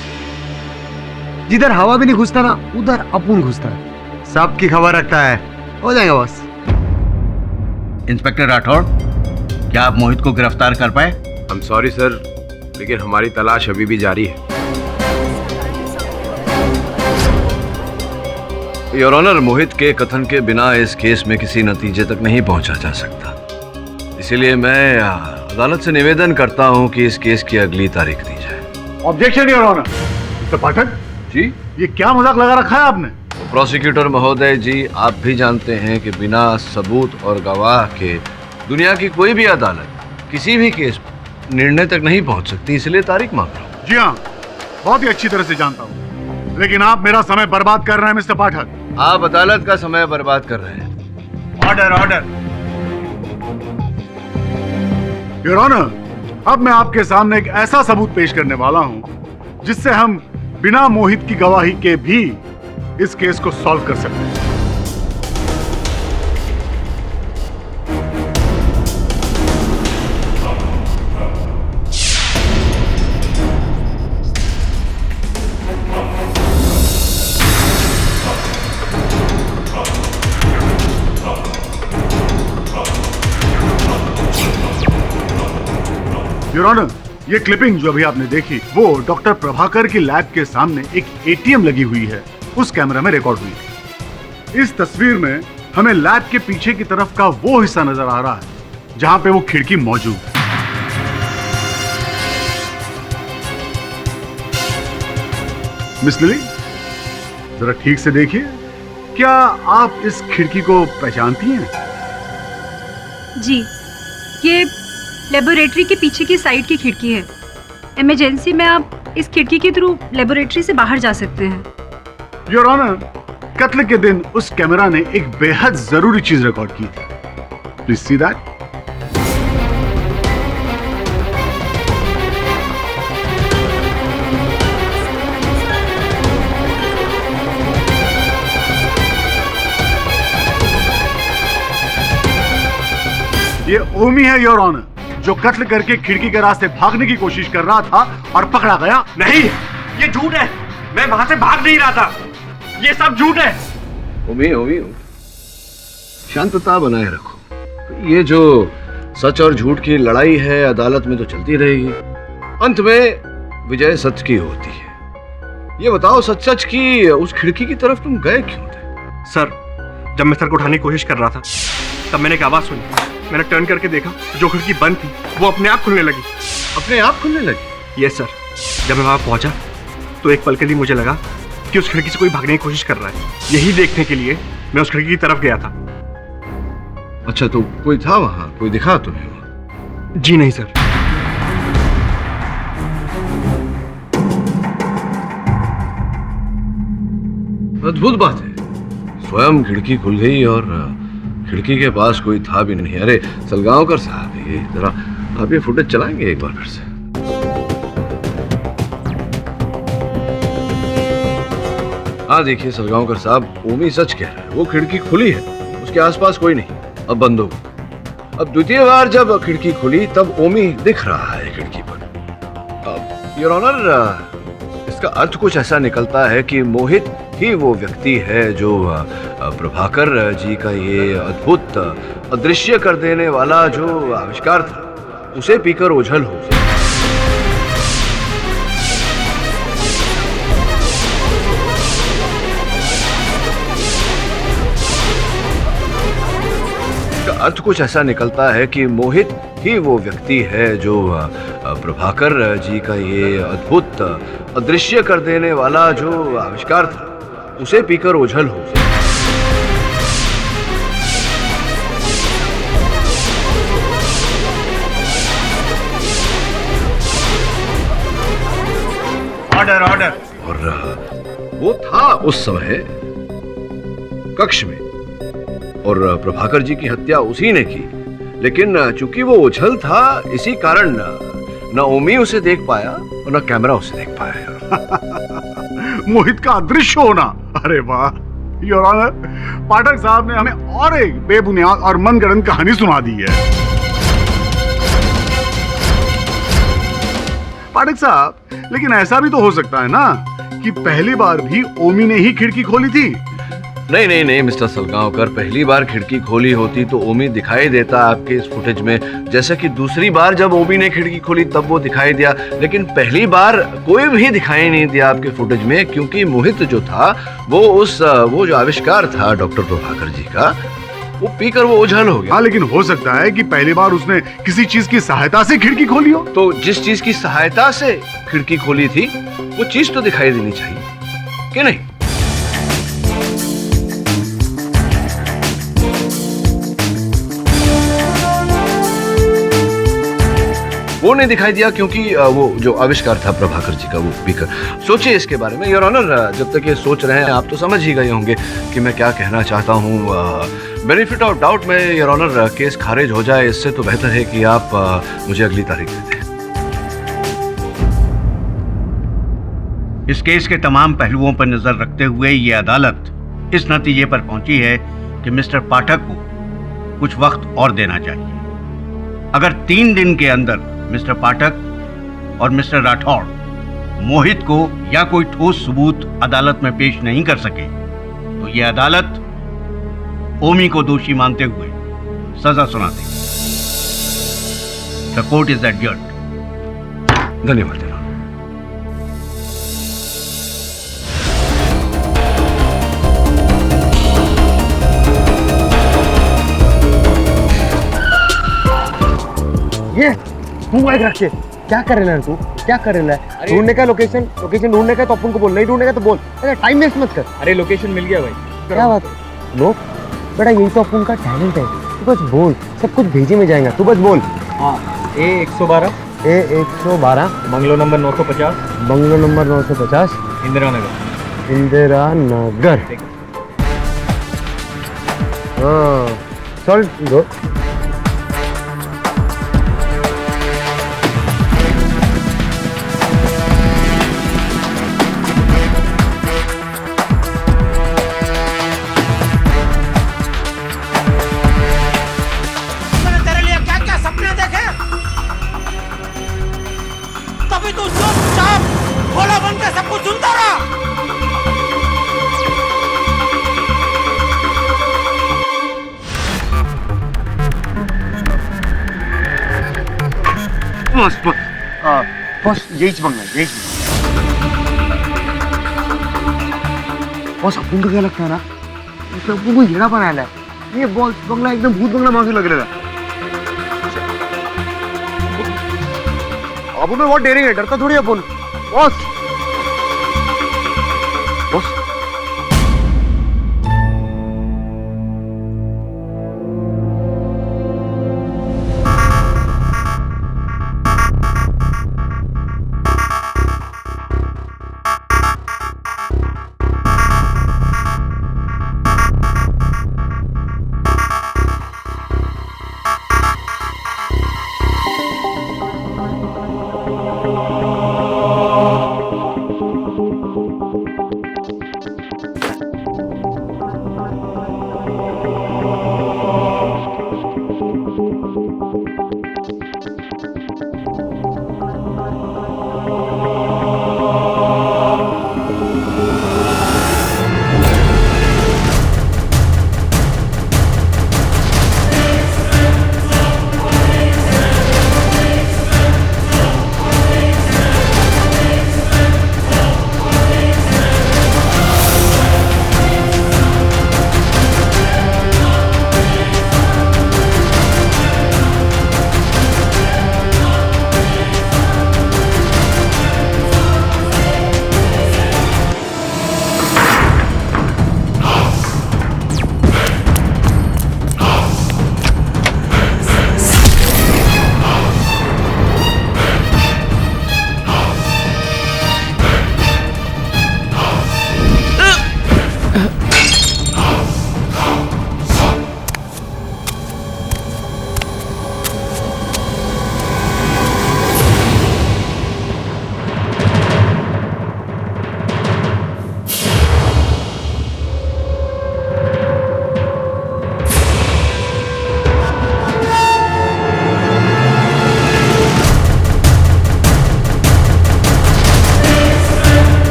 जिधर हवा भी नहीं घुसता ना उधर अपुन घुसता है। सबकी खबर रखता है। हो जाएगा बॉस। इंस्पेक्टर राठौड़, क्या आप मोहित को गिरफ्तार कर पाए? I'm sorry सर, लेकिन हमारी तलाश अभी भी जारी है। योर ऑनर, मोहित के कथन के बिना इस केस में किसी नतीजे तक नहीं पहुंचा जा सकता। इसीलिए मैं अदालत से निवेदन करता हूं कि इस केस की अगली तारीख दी जाए। Objection your honour. Mister Pathak ji, ये क्या मजाक लगा रखा है आपने? प्रोसिक्यूटर महोदय जी, आप भी जानते हैं कि बिना सबूत और गवाह के दुनिया की कोई भी अदालत किसी भी केस पर निर्णय तक नहीं पहुंच सकती। इसलिए तारीख मांग रहा हूं। जी हाँ, बहुत ही अच्छी तरह से जानता हूँ, लेकिन आप मेरा समय बर्बाद कर रहे हैं मिस्टर पाठक। आप अदालत का समय बर्बाद कर रहे हैं। ऑर्डर। योर ऑनर, अब मैं आपके सामने एक ऐसा सबूत पेश करने वाला हूं जिससे हम बिना मोहित की गवाही के भी इस केस को सॉल्व कर सकते हैं। योर ऑनर, ये क्लिपिंग जो अभी आपने देखी वो डॉक्टर प्रभाकर की लैब के सामने एक एटीएम लगी हुई है, उस कैमरा में रिकॉर्ड हुई थी। इस तस्वीर में हमें लैब के पीछे की तरफ का वो हिस्सा नजर आ रहा है जहां पे वो खिड़की मौजूद है। मिस लिली, जरा ठीक से देखिए, क्या आप इस खिड़की को पहचानती हैं? जी, ये लेबोरेटरी के पीछे की साइड की खिड़की है। इमरजेंसी में आप इस खिड़की के थ्रू लेबोरेटरी से बाहर जा सकते हैं। योर ऑनर, कत्ल के दिन उस कैमरा ने एक बेहद जरूरी चीज रिकॉर्ड की थी। Please see that. ये ओमी है योर ऑनर, जो कत्ल करके खिड़की के रास्ते भागने की कोशिश कर रहा था और पकड़ा गया। नहीं, ये झूठ है। मैं वहां से भाग नहीं रहा था। ये सब झूठ है। ओमी, शांतता बनाए रखो। ये जो सच और झूठ की लड़ाई है अदालत में तो चलती रहेगी। अंत में विजय सच की होती है। ये बताओ, सच की उस खिड़की की तरफ तुम गए क्यों थे? सर, जब मैं सर को उठाने की कोशिश कर रहा था तब मैंने एक आवाज सुनी। मैंने टर्न करके देखा, जो खिड़की बंद थी वो अपने आप खुलने लगी। अपने आप खुलने लगी? Yes sir. जब मैं वहां पहुंचा तो एक पल के लिए मुझे लगा कि उस खिड़की से कोई भागने की कोशिश कर रहा है। यही देखने के लिए मैं उस खिड़की की तरफ गया था। अच्छा, तो कोई था वहां? कोई दिखा तुम्हें वहां? जी नहीं सर। अद्भुत बात है, स्वयं खिड़की खुल गई और खिड़की के पास कोई था भी नहीं। अरे सलगांवकर साहब, ये जरा आप ये फुटेज चलाएंगे एक बार फिर से? हाँ देखिए सलगांवकर साहब, ओमी सच कह रहा है। वो खिड़की खुली है, उसके आसपास कोई नहीं, अब बंद हो गई। अब द्वितीय बार जब खिड़की खुली तब ओमी दिख रहा है खिड़की पर। योर ऑनर, इसका अर्थ कुछ ऐसा निकलता है कि मोहित ही वो व्यक्ति है जो प्रभाकर जी का ये अद्भुत अदृश्य कर देने वाला जो आविष्कार था उसे पीकर ओझल हो। अर्थ कुछ ऐसा निकलता है कि मोहित ही वो व्यक्ति है जो प्रभाकर जी का ये अद्भुत अदृश्य कर देने वाला जो आविष्कार था उसे पीकर ओझल हो। ऑर्डर। और वो था उस समय कक्ष में और प्रभाकर जी की हत्या उसी ने की, लेकिन चूंकि वो ओझल था इसी कारण न ओमी उसे देख पाया और न कैमरा उसे देख पाया। मोहित का अदृश्य होना, अरे वाह योर ऑनर, पाठक साहब ने हमें और एक बेबुनियाद और मनगढ़ंत कहानी सुना दी है। पाठक साहब, लेकिन ऐसा भी तो हो सकता है ना कि पहली बार भी ओमी ने ही खिड़की खोली थी। नहीं मिस्टर सलगांवकर, पहली बार खिड़की खोली होती तो ओमी दिखाई देता आपके इस फुटेज में, जैसा कि दूसरी बार जब ओमी ने खिड़की खोली तब वो दिखाई दिया, लेकिन पहली बार कोई भी दिखाई नहीं दिया आपके फुटेज में, क्योंकि मोहित जो था वो जो आविष्कार था डॉक्टर प्रभाकर जी का, वो पीकर वो ओझल हो गया। हाँ, लेकिन हो सकता है कि पहली बार उसने किसी चीज की सहायता से खिड़की खोली हो। तो जिस चीज की सहायता से खिड़की खोली थी वो चीज तो दिखाई देनी चाहिए कि नहीं? वो नहीं दिखाई दिया क्योंकि वो जो आविष्कार था प्रभाकर जी का वो पीकर। सोचिए इसके बारे में योर ऑनर, जब तक ये सोच रहे हैं आप तो समझ ही गए होंगे कि मैं क्या कहना चाहता हूँ। बेनिफिट ऑफ डाउट में योर ऑनर केस खारिज हो जाए, इससे तो बेहतर है कि आप मुझे अगली तारीख दे दें। इस केस के तमाम पहलुओं पर नजर रखते हुए ये अदालत इस नतीजे पर पहुंची है कि मिस्टर पाठक को कुछ वक्त और देना चाहिए। अगर 3 दिन के अंदर मिस्टर पाठक और मिस्टर राठौड़ मोहित को या कोई ठोस सबूत अदालत में पेश नहीं कर सके तो यह अदालत ओमी को दोषी मानते हुए सजा सुना देगी। The court is adjourned. धन्यवाद। ये तू माइक रख के क्या कर रहा है तू? क्या कर रहा है? ढूंढने का लोकेशन ढूंढने का तो अपन को बोल, नहीं ढूंढने का तो बोल। अरे टाइम वेस्ट मत कर। अरे लोकेशन मिल गया भाई। क्या बात नो बेटा, यही तो अपन का टैलेंट है। तू बस बोल, सब कुछ भेजे में जाएगा, तू बस बोल। हाँ, A112 bungalow number 950 bungalow number 950 Indira Nagar. हाँ चल दो। बॉस बॉस यहीच बंगला है, यहीच बॉस। अपन को क्या लगता है ना, अपन को येड़ा बनाया है ये बॉस बंगला, एकदम भूत बंगला माफी लग रहा है। अपन में बहुत डेरिंग है, डरता थोड़ी अपन बॉस। बॉस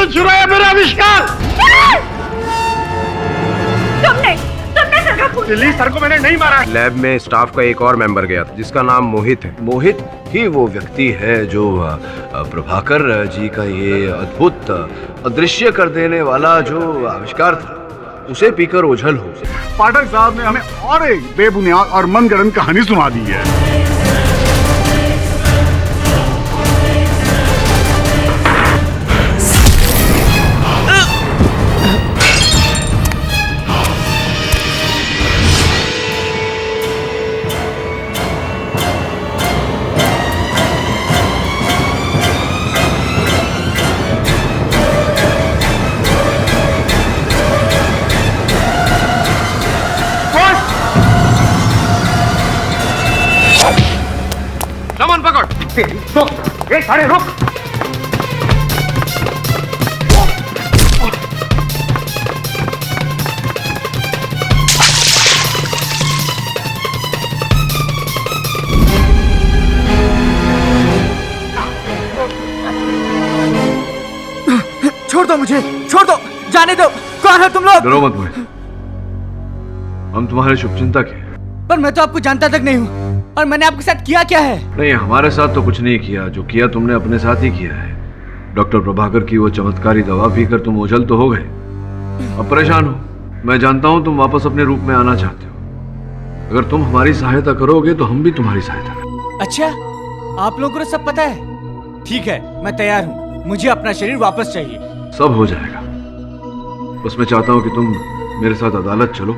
चुराया मेरा आविष्कार। तुमने सर का खून दिल्ली सर को मैंने नहीं मारा। लैब में स्टाफ का एक और मेंबर गया था जिसका नाम मोहित है। मोहित ही वो व्यक्ति है जो प्रभाकर जी का ये अद्भुत अदृश्य कर देने वाला जो आविष्कार था उसे पीकर ओझल हो। पाठक साहब ने हमें और एक बेबुनियाद और मनगढ़ंत कहानी सुना दी है। अरे रुक। छोड़ दो मुझे, छोड़ दो, जाने दो। कौन है तुम लोग? डरो मत मोहित, हम तुम्हारे शुभचिंतक हैं। पर मैं तो आपको जानता तक नहीं हूँ। और मैंने आपके साथ किया क्या है? नहीं, हमारे साथ तो कुछ नहीं किया। जो किया तुमने अपने साथ ही किया है। डॉक्टर प्रभाकर की वो चमत्कारी दवा पीकर तुम ओझल तो हो गए, अब परेशान हो। मैं जानता हूँ तुम वापस अपने रूप में आना चाहते हो। अगर तुम हमारी सहायता करोगे तो हम भी तुम्हारी सहायता करेंगे। अच्छा, आप लोगों को तो सब पता है। ठीक है, मैं तैयार हूँ। मुझे अपना शरीर वापस चाहिए। सब हो जाएगा। बस मैं चाहता हूँ कि तुम मेरे साथ अदालत चलो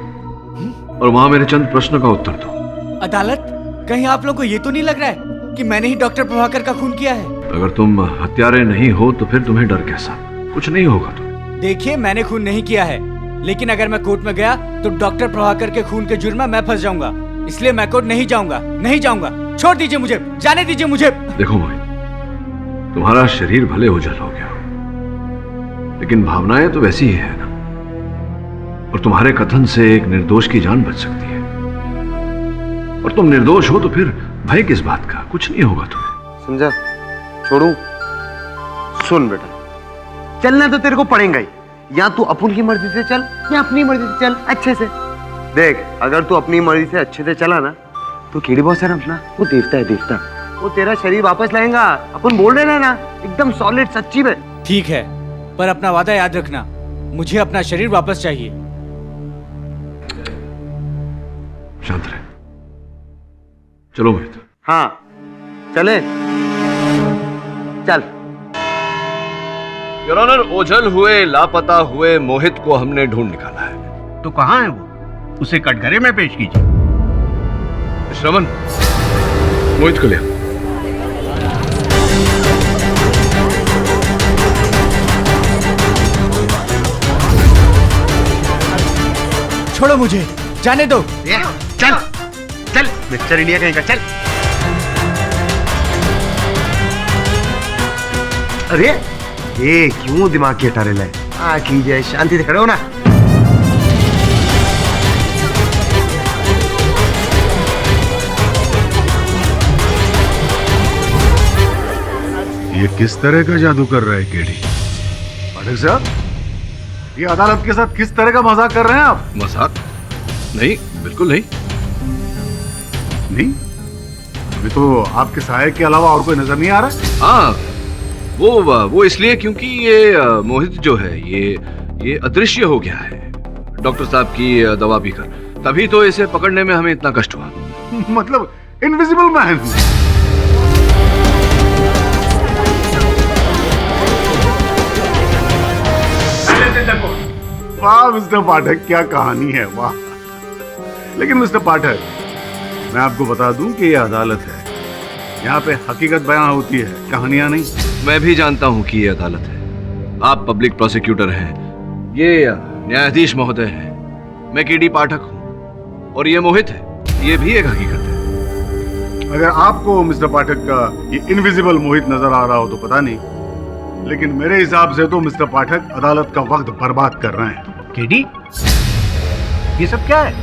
और वहां मेरे चंद प्रश्न का उत्तर दो। अदालत? कहीं आप लोगों को ये तो नहीं लग रहा है कि मैंने ही डॉक्टर प्रभाकर का खून किया है? अगर तुम हत्यारे नहीं हो तो फिर तुम्हें डर कैसा? कुछ नहीं होगा तुम्हें। देखिए, मैंने खून नहीं किया है, लेकिन अगर मैं कोर्ट में गया तो डॉक्टर प्रभाकर के खून के जुर्म में मैं फंस जाऊंगा। इसलिए मैं कोर्ट नहीं जाऊंगा, नहीं जाऊंगा। छोड़ दीजिए मुझे, जाने दीजिए मुझे। देखो मोहित, तुम्हारा शरीर भले ओझल हो गया, लेकिन भावनाएं तो वैसी ही है ना। और तुम्हारे कथन से एक निर्दोष की जान बच सकती है। और तुम निर्दोष हो तो फिर भय किस बात का? कुछ नहीं होगा तुम्हें। समझा? छोड़ू? सुन बेटा, चलना तो तेरे को पड़ेगा ही। या तू अपन की मर्जी से चल या अपनी मर्जी से चल अच्छे से। देख, अगर तू अपनी मर्जी से अच्छे से चला ना तो कीड़ी बहुत सारा अपना वो देवता है, देवता। वो तेरा शरीर वापस लाएगा। अपन बोल रहे हैं ना, एकदम सॉलिड सच्ची में। ठीक है, पर अपना वादा याद रखना, मुझे अपना शरीर वापस चाहिए। शांत रहे। चलो मोहित। हाँ चले, चल। योर ऑनर, ओझल हुए लापता हुए मोहित को हमने ढूंढ निकाला है। तो कहाँ है वो? उसे कटघरे में पेश कीजिए। श्रवण, मोहित को ले आओ। छोड़ो मुझे, जाने दो। चल चल मिस्टर इंडिया कहीं का, चल। अरे ये क्यों दिमाग की हटा रहे है? हाँ कीजिए, शांति से खड़े हो ना। ये किस तरह का जादू कर रहा है केडी? पाठक साहब, ये अदालत के साथ किस तरह का मजाक कर रहे हैं आप? मजाक? नहीं, बिल्कुल नहीं। नहीं? अभी तो आपके सहायक के अलावा और कोई नजर नहीं आ रहा? हाँ, वो इसलिए क्योंकि ये मोहित जो है ये अदृश्य हो गया है डॉक्टर साहब की दवा पीकर। तभी तो इसे पकड़ने में हमें इतना कष्ट हुआ। मतलब इनविजिबल मैन। वाह मिस्टर पाठक, क्या कहानी है, वाह। लेकिन मिस्टर पाठक, मैं आपको बता दूं कि ये अदालत है, यहाँ पे हकीकत बयां होती है, कहानियां नहीं। मैं भी जानता हूँ कि ये अदालत है। आप पब्लिक प्रोसिक्यूटर हैं, ये न्यायाधीश महोदय हैं, मैं केडी पाठक हूँ और ये मोहित है, ये भी एक हकीकत है। अगर आपको मिस्टर पाठक का ये इनविजिबल मोहित नजर आ रहा हो तो पता नहीं, लेकिन मेरे हिसाब से तो मिस्टर पाठक अदालत का वक्त बर्बाद कर रहे हैं। केडी, ये सब क्या है?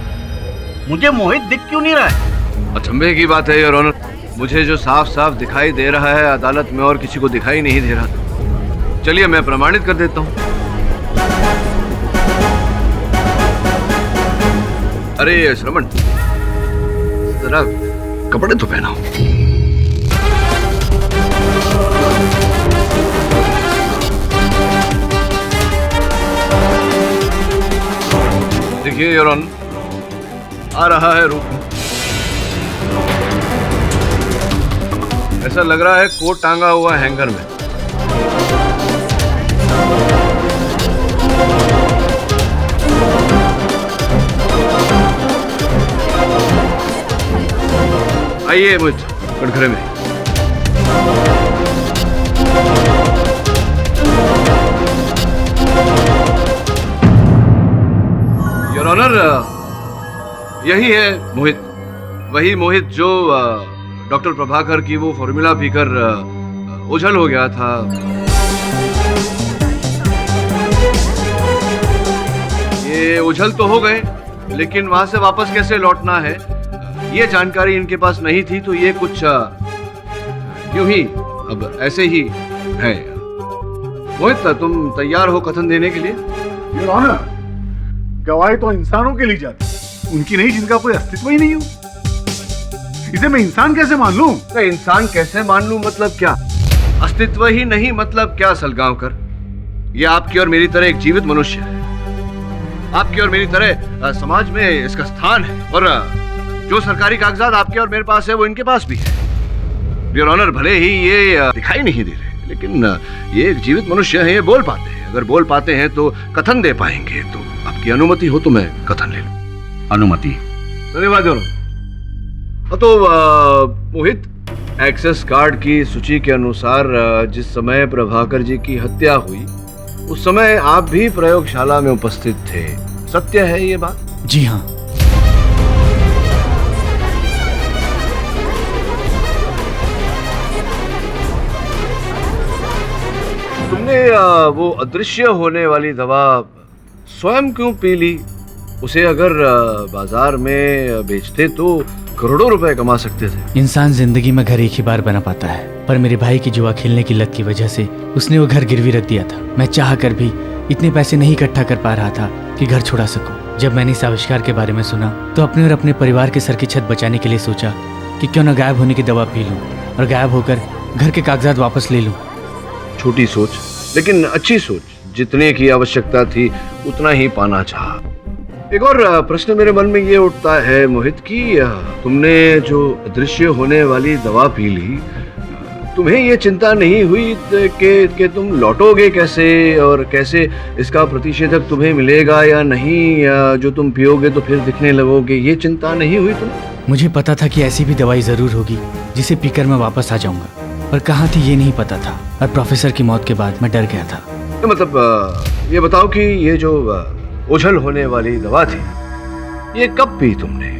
मुझे मोहित दिख क्यों नहीं रहा है? अचंभे की बात है योर ऑनर, मुझे जो साफ साफ दिखाई दे रहा है अदालत में और किसी को दिखाई नहीं दे रहा था। चलिए मैं प्रमाणित कर देता हूँ। अरे श्रवण, जरा कपड़े तो पहनाओ। देखिए योर ऑनर, आ रहा है रूप में। ऐसा लग रहा है कोट टांगा हुआ हैंगर में। आइए मुझ कटघरे में। योर ऑनर, यही है मोहित, वही मोहित जो डॉक्टर प्रभाकर की वो फॉर्मूला पीकर ओझल हो गया था। ये ओझल तो हो गए, लेकिन वहां से वापस कैसे लौटना है ये जानकारी इनके पास नहीं थी, तो ये कुछ यूं ही अब ऐसे ही है। मोहित, तुम तैयार हो कथन देने के लिए? योर ऑनर, गवाही तो इंसानों के लिए जाती, उनकी नहीं जिनका कोई अस्तित्व ही नहीं हो। इसे मैं इंसान कैसे मान लूं? इंसान कैसे मान लूं मतलब क्या? अस्तित्व ही नहीं मतलब क्या सलगांवकर? ये आपकी और मेरी तरह एक जीवित मनुष्य है। आपकी और मेरी तरह समाज में इसका स्थान है, और जो सरकारी कागजात आपके और मेरे पास है वो इनके पास भी है। योर ऑनर, भले ही ये दिखाई नहीं दे रहे, लेकिन ये एक जीवित मनुष्य है, ये बोल पाते हैं। अगर बोल पाते हैं तो कथन दे पाएंगे। तो आपकी अनुमति हो तो मैं कथन ले लूं। अनुमति? धन्यवाद योर ऑनर। तो मोहित, एक्सेस कार्ड की सूची के अनुसार जिस समय प्रभाकर जी की हत्या हुई उस समय आप भी प्रयोगशाला में उपस्थित थे, सत्य है ये बात? जी हाँ। तुमने वो अदृश्य होने वाली दवा स्वयं क्यों पी ली? उसे अगर बाजार में बेचते तो करोड़ों रुपए कमा सकते थे। इंसान जिंदगी में घर एक ही बार बना पाता है, पर मेरे भाई की जुआ खेलने की लत की वजह से उसने वो घर गिरवी रख दिया था। मैं चाह कर भी इतने पैसे नहीं इकट्ठा कर पा रहा था कि घर छुड़ा सकूं। जब मैंने इस आविष्कार के बारे में सुना तो अपने और अपने परिवार के सर की छत बचाने के लिए सोचा कि क्यों न गायब होने की दवा पी लूं और गायब होकर घर के कागजात वापस ले लूं। छोटी सोच लेकिन अच्छी सोच। जितने की आवश्यकता थी उतना ही पाना चाहा। एक और प्रश्न मेरे मन में ये उठता है मोहित कि तुमने जो अदृश्य होने वाली दवा पी ली, तुम्हें ये चिंता नहीं हुई कि तुम लौटोगे कैसे और कैसे इसका प्रतिषेधक तुम्हें मिलेगा या नहीं, या जो तुम पियोगे तो फिर दिखने लगोगे, ये चिंता नहीं हुई तुम्हें? मुझे पता था कि ऐसी भी दवाई जरूर होगी जिसे पीकर मैं वापस आ जाऊंगा, पर कहाँ थी ये नहीं पता था। और प्रोफेसर की मौत के बाद मैं डर गया था। तो मतलब ये बताओ कि ये जो ओझल होने वाली दवा थी ये कब पी तुमने?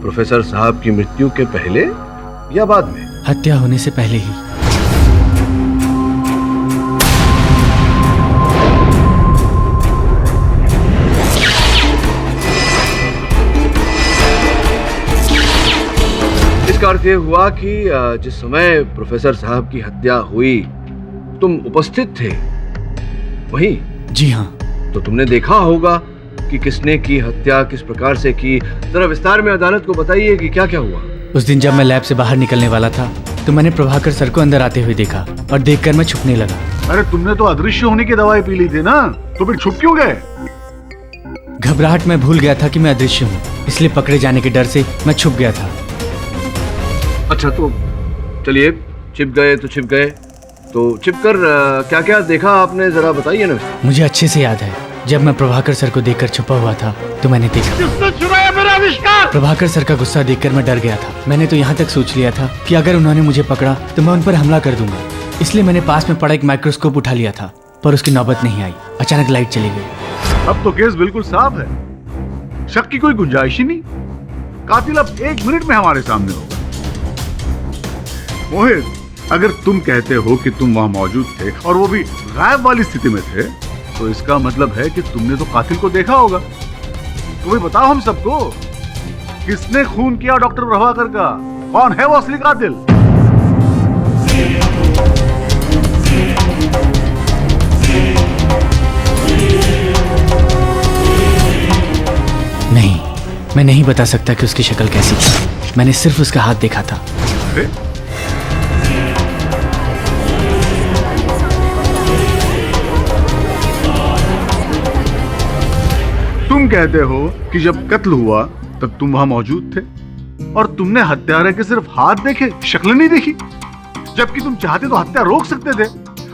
प्रोफेसर साहब की मृत्यु के पहले या बाद में? हत्या होने से पहले ही। इसका अर्थ ये हुआ कि जिस समय प्रोफेसर साहब की हत्या हुई तुम उपस्थित थे वहीं? जी हाँ। तो तुमने देखा होगा कि किसने की हत्या, किस प्रकार से की। जरा विस्तार में अदालत को बताइए कि क्या क्या हुआ। उस दिन जब मैं लैब से बाहर निकलने वाला था तो मैंने प्रभाकर सर को अंदर आते हुए देखा और देखकर मैं छुपने लगा। अरे तुमने तो अदृश्य होने की दवाई पी ली थी ना, तो फिर छुप क्यों गए? घबराहट में भूल गया था कि मैं अदृश्य हूँ, इसलिए पकड़े जाने के डर से मैं छुप गया था। अच्छा तो चलिए, छिप गए तो छिप गए, तो छिपकर क्या क्या देखा आपने, जरा बताइए ना। मुझे अच्छे से याद है, जब मैं प्रभाकर सर को देखकर छुपा हुआ था तो मैंने देखा। किसने चुराया मेरा आविष्कार? प्रभाकर सर का गुस्सा देखकर मैं डर गया था। मैंने तो यहाँ तक सोच लिया था कि अगर उन्होंने मुझे पकड़ा तो मैं उन पर हमला कर दूंगा, इसलिए मैंने पास में पड़ा एक माइक्रोस्कोप उठा लिया था, पर उसकी नौबत नहीं आई। अचानक लाइट चली गई। अब तो केस बिल्कुल साफ है, शक की कोई गुंजाइश ही नहीं। कातिल अब 1 मिनट में हमारे सामने होगा। मोहित, अगर तुम कहते हो कि तुम वहां मौजूद थे और वो भी गायब वाली स्थिति में थे, तो इसका मतलब है कि तुमने तो कातिल को देखा होगा। तो भाई बताओ हम सबको, किसने खून किया डॉक्टर प्रभाकर का? कौन है वो असली कातिल? नहीं, मैं नहीं बता सकता कि उसकी शक्ल कैसी थी। मैंने सिर्फ उसका हाथ देखा था। तुम कहते हो कि जब कत्ल हुआ तब तुम वहां मौजूद थे और तुमने हत्यारे के सिर्फ हाथ देखे, शक्ल नहीं देखी, जबकि तुम चाहते तो हत्या रोक सकते थे।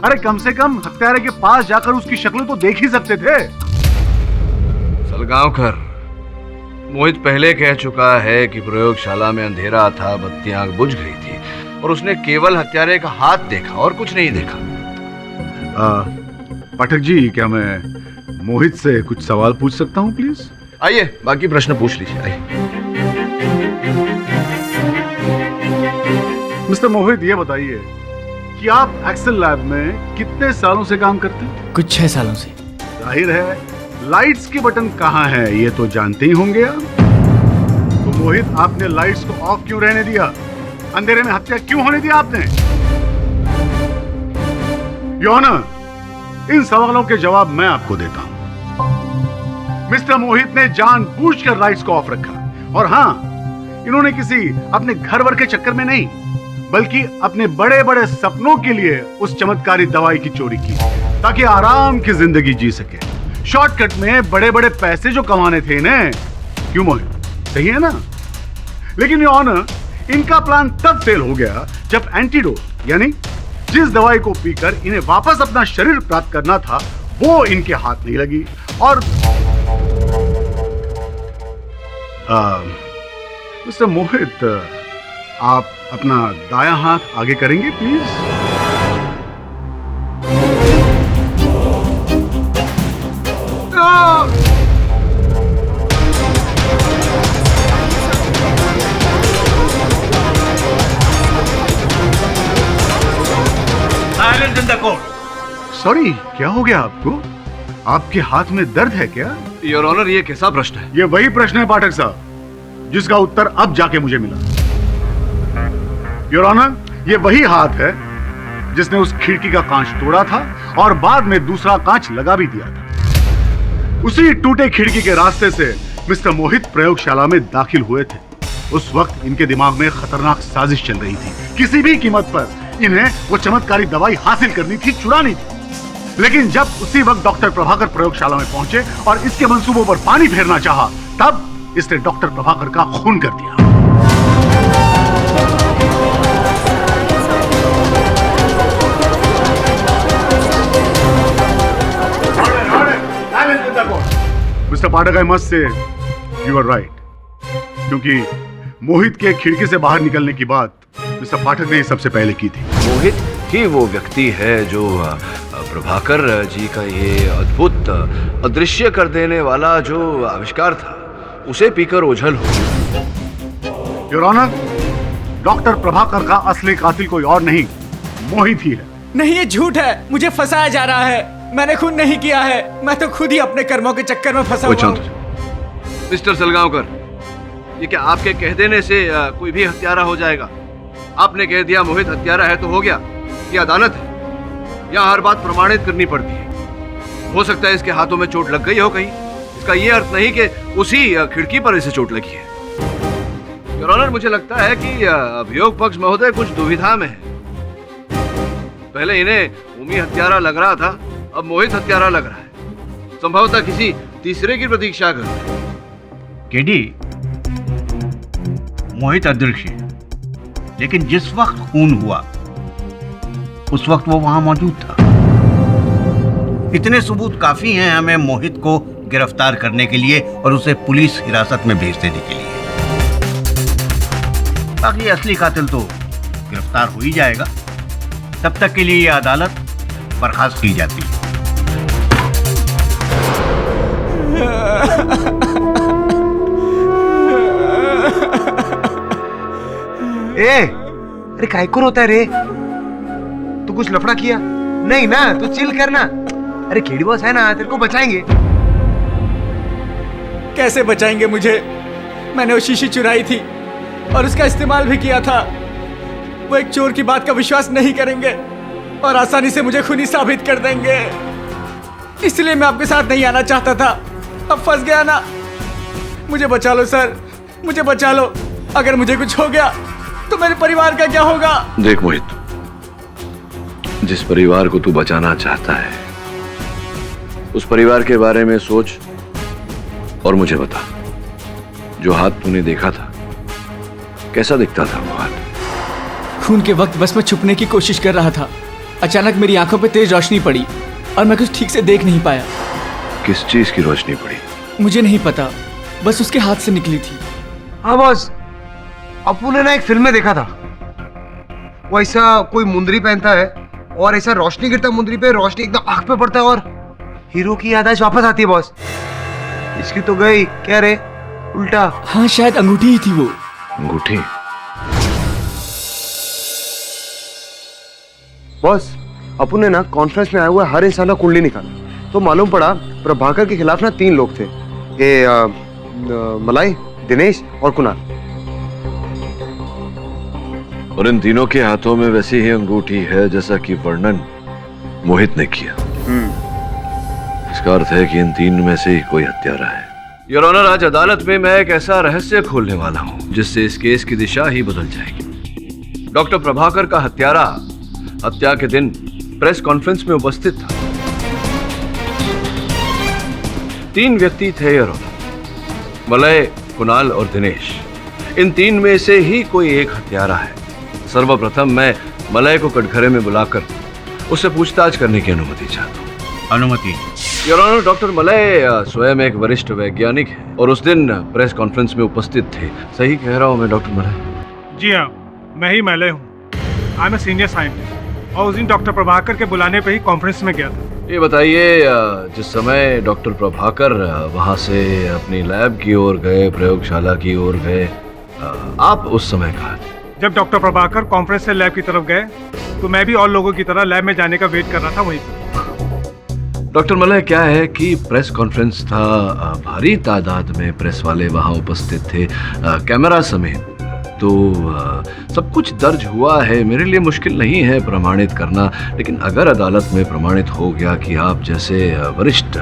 अरे कम से कम हत्यारे के पास जाकर उसकी शक्ल तो देख ही सकते थे। सलगांवकर, मोहित पहले कह चुका है कि प्रयोगशाला में अंधेरा था, बत्तियां बुझ गई थी और उसने केवल हत्यारे का हाथ देखा और कुछ नहीं देखा। पाठक जी, क्या मैं मोहित से कुछ सवाल पूछ सकता हूँ प्लीज? आइए, बाकी प्रश्न पूछ लीजिए। आइए। मिस्टर मोहित, ये बताइए कि आप एक्सेल लैब में कितने सालों से काम करते हैं? कुछ 6 सालों से। जाहिर है, लाइट्स के बटन कहाँ है ये तो जानते ही होंगे आप। तो मोहित, आपने लाइट्स को ऑफ क्यों रहने दिया? अंधेरे में हत्या क्यों होने दिया आपने? योर ऑनर, इन सवालों के जवाब मैं आपको देता हूं। मिस्टर मोहित ने जानबूझकर लाइट्स को ऑफ रखा, और हां, इन्होंने किसी अपने घर वर के चक्कर में नहीं, बल्कि अपने बड़े बड़े सपनों के लिए उस चमत्कारी दवाई की चोरी की, ताकि आराम की जिंदगी जी सके। शॉर्टकट में बड़े बड़े पैसे जो कमाने थे इन्हें। क्यों मोहित, सही है ना? लेकिन योर ऑनर, इनका प्लान तब फेल हो गया जब एंटीडोट, यानी जिस दवाई को पीकर इन्हें वापस अपना शरीर प्राप्त करना था, वो इनके हाथ नहीं लगी। और मिस्टर मोहित, आप अपना दायां हाथ आगे करेंगे प्लीज? सॉरी, क्या हो गया आपको? आपके हाथ में दर्द है क्या? योर ऑनर, ये कैसा प्रश्न है? ये वही प्रश्न है पाठक साहब जिसका उत्तर अब जाके मुझे मिला। योर ऑनर, ये वही हाथ है जिसने उस खिड़की का कांच तोड़ा था और बाद में दूसरा कांच लगा भी दिया था। उसी टूटे खिड़की के रास्ते से मिस्टर मोहित प्रयोगशाला में दाखिल हुए थे। उस वक्त इनके दिमाग में खतरनाक साजिश चल रही थी। किसी भी कीमत पर इन्हें वो चमत्कारी दवाई हासिल करनी थी, चुरानी थी। लेकिन जब उसी वक्त डॉक्टर प्रभाकर प्रयोगशाला में पहुंचे और इसके मंसूबों पर पानी फेरना चाहा, तब इसने डॉक्टर प्रभाकर का खून कर दिया। Mister Pathak, I must say you are right, क्योंकि मोहित के खिड़की से बाहर निकलने की बात मिस्टर पाठक ने सबसे पहले की थी। मोहित ही वो व्यक्ति है जो प्रभाकर जी का ये अद्भुत अदृश्य कर देने वाला जो आविष्कार था उसे पीकर ओझल हो। योर ऑनर, डॉक्टर प्रभाकर का असली कातिल कोई और नहीं, मोहित ही है। नहीं, ये झूठ है। मुझे फंसाया जा रहा है। मैंने खून नहीं किया है। मैं तो खुद ही अपने कर्मों के चक्कर में फंसा हुआ हूं। मिस्टर सलगांवकर, ये क्या आपके कह देने से कोई भी हत्यारा हो जाएगा? आपने कह दिया मोहित हत्यारा है तो हो गया। ये अदालत है, यहाँ हर बात प्रमाणित करनी पड़ती है। हो सकता है इसके हाथों में चोट लग गई हो कहीं, इसका ये अर्थ नहीं कि उसी खिड़की पर इसे चोट लगी है। योर ऑनर, मुझे लगता है कि अभियोग पक्ष महोदय कुछ दुविधा में है। पहले इन्हें उमी हत्यारा लग रहा था, अब मोहित हत्यारा लग रहा है। संभवतः किसी तीसरे की प्रतीक्षा कर रहे हैं। केडी, मोहित अदृश्य है, लेकिन जिस वक्त खून हुआ उस वक्त वो वहां मौजूद था। इतने सबूत काफी हैं हमें मोहित को गिरफ्तार करने के लिए और उसे पुलिस हिरासत में भेज देने के लिए। बाकी असली कातिल तो गिरफ्तार हो ही जाएगा। तब तक के लिए ये अदालत बर्खास्त की जाती है। अरे काय को रोता है रे? तू कुछ लफड़ा किया? नहीं ना, तू चिल करना। अरे केडी बॉस है ना, तेरे को बचाएंगे। कैसे बचाएंगे मुझे? मैंने वो शीशी चुराई थी और उसका इस्तेमाल भी किया था। वो एक चोर की बात का विश्वास नहीं करेंगे और आसानी से मुझे खूनी साबित कर देंगे। इसलिए मैं आपके साथ नहीं आना चाहता था। अब फंस गया ना। मुझे बचा लो सर, मुझे बचा लो। अगर मुझे कुछ हो गया तो मेरे परिवार का क्या होगा? देख मोहित, जिस परिवार को तू बचाना चाहता है उस परिवार के बारे में सोच और मुझे बता। जो हाथ तूने देखा था कैसा दिखता था वो हाथ? खून के वक्त बस मैं छुपने की कोशिश कर रहा था। अचानक मेरी आंखों पे तेज रोशनी पड़ी और मैं कुछ ठीक से देख नहीं पाया। किस चीज की रोशनी पड़ी? मुझे नहीं पता, बस उसके हाथ से निकली थी। हाँ बॉस, अपू ने ना एक फिल्म में देखा था। वो ऐसा कोई मुंदरी पहनता है और ऐसा रोशनी गिरता मुंदरी पे, रोशनी एकदम आंख पे पड़ता है और हीरो की याददाश्त वापस आती है बॉस। इसकी तो गई, क्या रे उल्टा? हाँ शायद अंगूठी ही थी वो। अंगूठी? बॉस, अपू ने ना कॉन्फ्रेंस में आया हुआ हर इंसान का कुंडली निकाला तो मालूम पड़ा प्रभाकर के खिलाफ ना 3 लोग थे। ये मलाई, दिनेश और कुणाल। और इन तीनों के हाथों में वैसी ही अंगूठी है जैसा कि वर्णन मोहित ने किया। इसका अर्थ है कि इन 3 में से ही कोई हत्यारा है। योर ऑनर, आज अदालत में मैं एक ऐसा रहस्य खोलने वाला हूं जिससे इस केस की दिशा ही बदल जाएगी। डॉक्टर प्रभाकर का हत्यारा हत्या के दिन प्रेस कॉन्फ्रेंस में उपस्थित था। 3 व्यक्ति थे योर ऑनर, मलय, कुणाल और दिनेश। इन 3 में से ही कोई एक हत्यारा है। सर्वप्रथम मैं मलय को कटघरे में बुलाकर उससे पूछताछ करने की अनुमति चाहता हूँ। अनुमति? योर ऑनर, डॉक्टर मलय स्वयं एक वरिष्ठ वैज्ञानिक है और उस दिन प्रेस कॉन्फ्रेंस में उपस्थित थे। सही कह रहा हूँ मैं डॉक्टर मलय? जी हाँ, मैं ही मलय हूँ। I am a senior scientist और उस दिन डॉक्टर प्रभाकर के बुलाने पे ही कॉन्फ्रेंस में गया था। ये बताइए, जिस समय डॉक्टर प्रभाकर वहाँ से अपनी लैब की ओर गए, प्रयोगशाला की ओर गए, आप उस समय कहाँ थे? जब डॉक्टर प्रभाकर कॉन्फ्रेंस से लैब की तरफ गए तो मैं भी और लोगों की तरह लैब में जाने का वेट कर रहा था वहीं पर। डॉक्टर मलय, क्या है कि प्रेस कॉन्फ्रेंस था, भारी तादाद में प्रेस वाले वहां उपस्थित थे, कैमरा समेत, तो सब कुछ दर्ज हुआ है। मेरे लिए मुश्किल नहीं है प्रमाणित करना, लेकिन अगर अदालत में प्रमाणित हो गया कि आप जैसे वरिष्ठ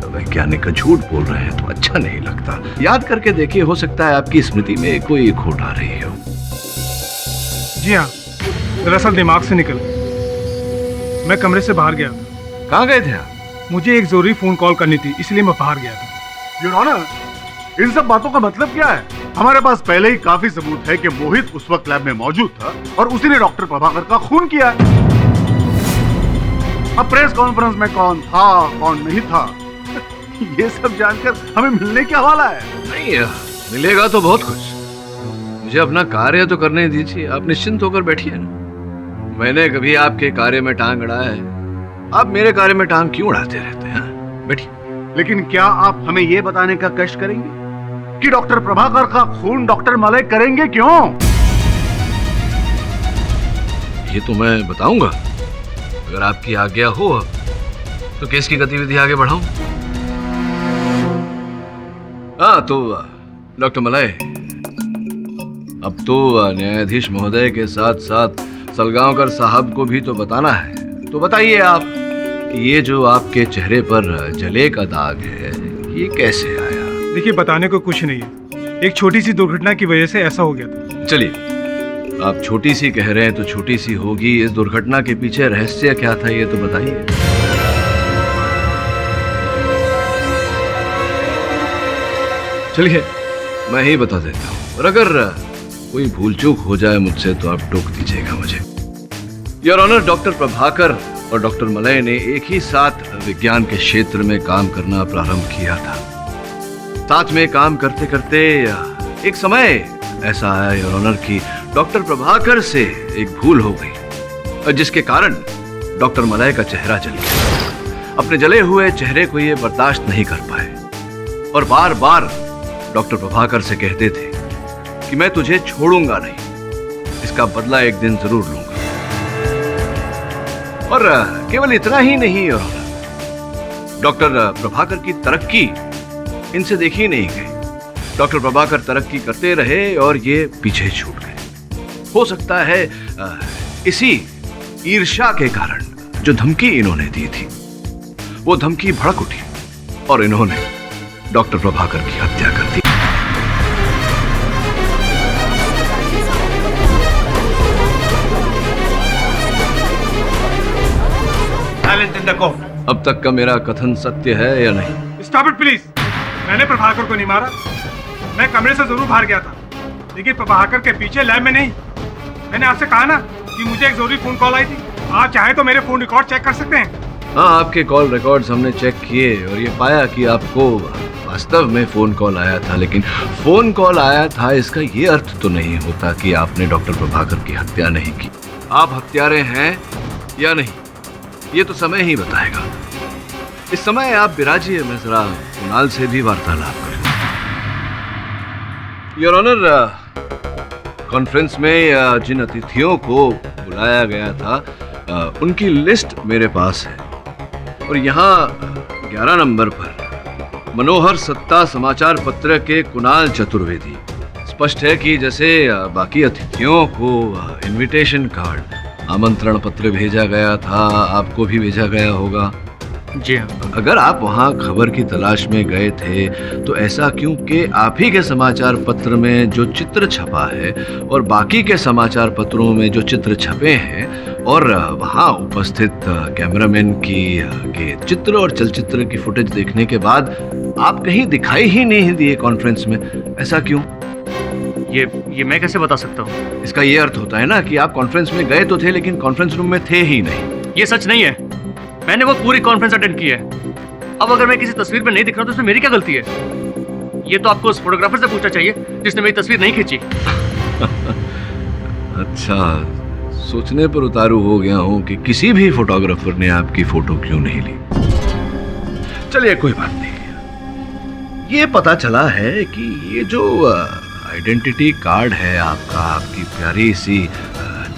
वैज्ञानिक का झूठ बोल रहे हैं तो अच्छा नहीं लगता। याद करके देखिए, हो सकता है आपकी स्मृति में कोई खोट आ रही हो। जी हाँ, दरअसल दिमाग से निकल गया। मैं कमरे से बाहर गया था। कहाँ गए थे आप? मुझे एक जरूरी फोन कॉल करनी थी, इसलिए मैं बाहर गया था। योर ऑनर, इन सब बातों का मतलब क्या है? हमारे पास पहले ही काफी सबूत है कि मोहित उस वक्त लैब में मौजूद था और उसी ने डॉक्टर प्रभाकर का खून किया। अब प्रेस कॉन्फ्रेंस में कौन था कौन नहीं था ये सब जानकर हमें मिलने क्या वाला है? नहीं, मिलेगा तो बहुत कुछ। मुझे अपना कार्य तो करने दीजिए, आप निश्चिंत होकर बैठिए ना। मैंने कभी आपके कार्य में टांग अड़ाया है? आप मेरे कार्य में टांग क्यों अड़ाते रहते हैं? बैठिए। लेकिन क्या आप हमें ये बताने का कष्ट करेंगे कि डॉक्टर प्रभाकर का खून डॉक्टर मलय करेंगे क्यों? ये तो मैं बताऊंगा, अगर आपकी आज्ञा हो तो केस की गतिविधि आगे बढ़ाऊं। हाँ तो डॉक्टर मलय, अब तो न्यायाधीश महोदय के साथ साथ सलगांवकर साहब को भी तो बताना है। तो बताइए आप कि ये जो आपके चेहरे पर जले का दाग है, ये कैसे आया? देखिए, बताने को कुछ नहीं है, एक छोटी सी दुर्घटना की वजह से ऐसा हो गया था। चलिए, आप छोटी सी कह रहे हैं तो छोटी सी होगी। इस दुर्घटना के पीछे रहस्य क्या था, ये तो बताइए। चलिए, मैं ही बता देता हूँ, और अगर कोई भूल चूक हो जाए मुझसे तो आप टोक दीजिएगा मुझे। योर ऑनर, डॉक्टर प्रभाकर और डॉक्टर मलय ने एक ही साथ विज्ञान के क्षेत्र में काम करना प्रारंभ किया था। साथ में काम करते करते एक समय ऐसा आया योर ऑनर कि डॉक्टर प्रभाकर से एक भूल हो गई, और जिसके कारण डॉक्टर मलय का चेहरा जल गया। अपने जले हुए चेहरे को ये बर्दाश्त नहीं कर पाए और बार बार डॉक्टर प्रभाकर से कहते थे कि मैं तुझे छोड़ूंगा नहीं, इसका बदला एक दिन जरूर लूंगा। और केवल इतना ही नहीं, डॉक्टर प्रभाकर की तरक्की इनसे देखी नहीं गई। डॉक्टर प्रभाकर तरक्की करते रहे और ये पीछे छूट गए। हो सकता है इसी ईर्ष्या के कारण जो धमकी इन्होंने दी थी, वो धमकी भड़क उठी और इन्होंने डॉक्टर प्रभाकर की हत्या कर दी। अब तक का मेरा कथन सत्य है या नहीं? Stop it please. मैंने प्रभाकर को नहीं मारा। मैं कमरे से जरूर बाहर गया था, लेकिन प्रभाकर के पीछे लैब में नहीं। मैंने आपसे कहा ना कि मुझे एक जरूरी फोन कॉल आई थी। आप चाहे तो मेरे फोन रिकॉर्ड चेक कर सकते हैं। हाँ, आपके कॉल रिकॉर्ड्स हमने चेक किए और ये पाया कि आपको वास्तव में फोन कॉल आया था, लेकिन फोन कॉल आया था इसका ये अर्थ तो नहीं होता कि आपने डॉक्टर प्रभाकर की हत्या नहीं की। आप हत्यारे हैं या नहीं, ये तो समय ही बताएगा। इस समय आप बिराजिए, मैं जरा कुणाल से भी वार्तालाप करूं। योर ऑनर, कॉन्फ्रेंस में जिन अतिथियों को बुलाया गया था उनकी लिस्ट मेरे पास है, और यहाँ 11 नंबर पर मनोहर सत्ता समाचार पत्र के कुणाल चतुर्वेदी। स्पष्ट है कि जैसे बाकी अतिथियों को इनविटेशन कार्ड, आमंत्रण पत्र भेजा गया था, आपको भी भेजा गया होगा। जी हाँ। अगर आप वहाँ खबर की तलाश में गए थे तो ऐसा क्यों कि आप ही के समाचार पत्र में जो चित्र छपा है और बाकी के समाचार पत्रों में जो चित्र छपे हैं और वहाँ उपस्थित कैमरामैन के चित्र और चलचित्र की फुटेज देखने के बाद आप कहीं दिखाई ही नहीं दिए कॉन्फ्रेंस में, ऐसा क्यों? ये मैं कैसे बता सकता हूँ? इसका ये अर्थ होता है ना कि आप कॉन्फ्रेंस में गए तो थे लेकिन कॉन्फ्रेंस रूम में थे ही नहीं। ये सच नहीं है। मैंने वो पूरी कॉन्फ्रेंस अटेंड की है। अब अगर मैं किसी तस्वीर में नहीं दिख रहा तो उसमें मेरी क्या गलती है? ये तो आपको उस फोटोग्राफर से पूछना चाहिए जिसने मेरी तस्वीर नहीं खींची। अच्छा, सोचने पर उतारू हो गया हूँ कि किसी भी फोटोग्राफर ने आपकी फोटो क्यों नहीं ली। चलिए, कोई बात नहीं। ये पता चला है कि ये जो आइडेंटिटी कार्ड है आपका, आपकी प्यारी सी